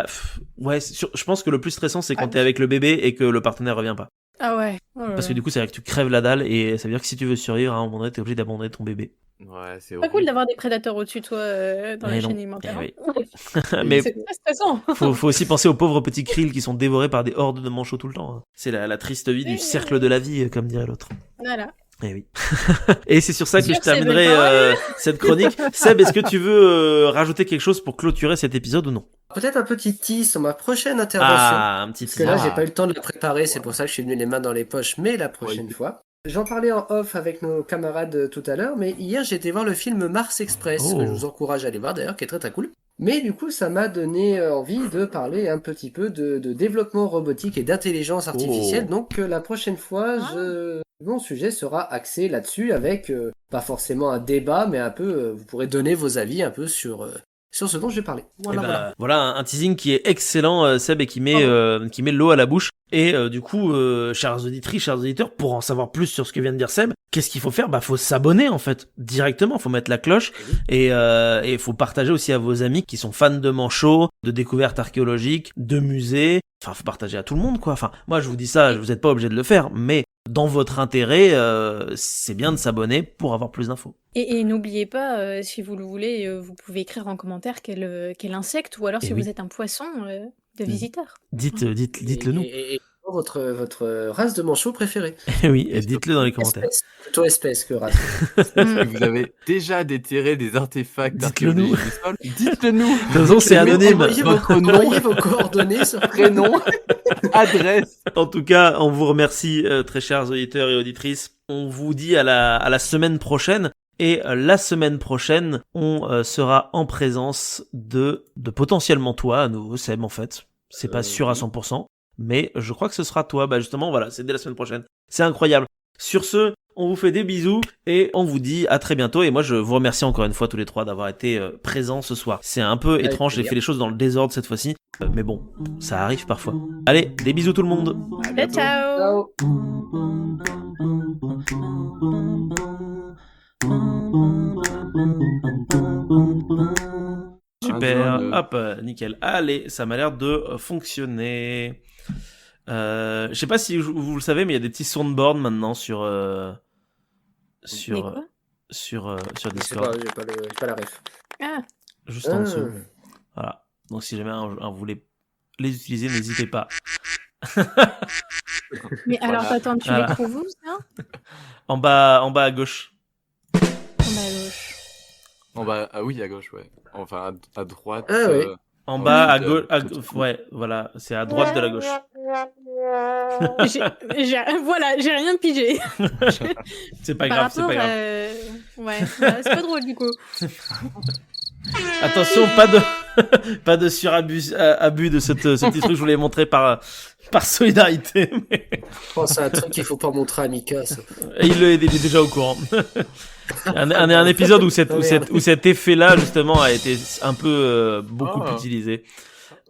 je pense que le plus stressant, c'est quand t'es avec le bébé et que le partenaire revient pas. Ah ouais. Parce que du coup, c'est vrai que tu crèves la dalle et ça veut dire que si tu veux survivre, à un moment donné, t'es obligé d'abandonner ton bébé. Ouais, c'est pas cool d'avoir des prédateurs au-dessus de toi dans la chaîne alimentaire. Oui. Mais c'est très stressant. faut aussi penser aux pauvres petits krills qui sont dévorés par des hordes de manchots tout le temps. C'est la triste vie du cercle de la vie, comme dirait l'autre. Voilà. Eh oui. Et c'est sur ça que je terminerai cette chronique. Seb, est-ce que tu veux rajouter quelque chose pour clôturer cet épisode ou non? Peut-être un petit tease sur ma prochaine intervention. Un petit tease. Parce que là, j'ai pas eu le temps de la préparer, c'est pour ça que je suis venu les mains dans les poches, mais la prochaine fois. J'en parlais en off avec nos camarades tout à l'heure, mais hier j'ai été voir le film Mars Express, que je vous encourage à aller voir d'ailleurs, qui est très très cool. Mais du coup, ça m'a donné envie de parler un petit peu de développement robotique et d'intelligence artificielle. Donc la prochaine fois, mon sujet sera axé là-dessus avec pas forcément un débat, mais un peu, vous pourrez donner vos avis un peu sur ce dont je vais parler. Voilà un teasing qui est excellent, Seb, et qui met l'eau à la bouche. Et du coup, chères auditrices, chers auditeurs, pour en savoir plus sur ce que vient de dire Seb, qu'est-ce qu'il faut faire? Faut s'abonner en fait directement, faut mettre la cloche et faut partager aussi à vos amis qui sont fans de manchots, de découvertes archéologiques, de musées. Enfin, faut partager à tout le monde quoi. Enfin, moi je vous dis ça, vous êtes pas obligé de le faire, mais dans votre intérêt, c'est bien de s'abonner pour avoir plus d'infos. Et n'oubliez pas, si vous le voulez, vous pouvez écrire en commentaire quel insecte, ou alors si vous êtes un poisson de visiteur. Dites-le nous. Et votre race de manchot préférée. Oui, dites-le dans les commentaires. Plutôt espèce que race. Si vous avez déjà déterré des artefacts dites-le-nous. Dites-le nous. De toute façon, c'est anonyme. Envoyez vos coordonnées sur prénom, adresse. En tout cas, on vous remercie, très chers auditeurs et auditrices. On vous dit à la semaine prochaine. Et la semaine prochaine, on sera en présence de potentiellement toi, à nouveau, Seb, en fait. C'est pas sûr à 100%, mais je crois que ce sera toi. Justement, voilà, c'est dès la semaine prochaine. C'est incroyable. Sur ce, on vous fait des bisous et on vous dit à très bientôt. Et moi, je vous remercie encore une fois tous les trois d'avoir été présents ce soir. C'est un peu étrange, j'ai fait les choses dans le désordre cette fois-ci. Mais bon, ça arrive parfois. Allez, des bisous tout le monde. Ciao. Super, hop, nickel. Allez, ça m'a l'air de fonctionner. Je sais pas si vous le savez, mais il y a des petits soundboards maintenant sur Discord. J'ai pas la ref. Ah. Juste en dessous. Voilà. Donc si jamais vous voulez les utiliser, n'hésitez pas. Mais alors attends, tu les trouves où ça? En bas à gauche. En bas, ah oui, à gauche, ouais. Enfin, à droite. Ah oui. En bas, à gauche, ouais, voilà, c'est à droite de la gauche. J'ai rien pigé. C'est pas grave, c'est pas grave. Ouais, c'est pas drôle du coup. Attention, pas de surabus de ce petit truc, je vous l'ai montré par solidarité. Mais... c'est un truc qu'il faut pas montrer à Mika, ça. Il est déjà au courant. un épisode où cet effet-là, justement, a été un peu beaucoup utilisé.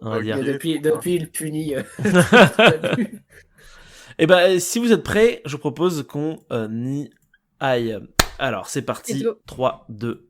On va dire. Depuis, il punit. Et si vous êtes prêts, je propose qu'on y aille. Alors, c'est parti. 3, 2,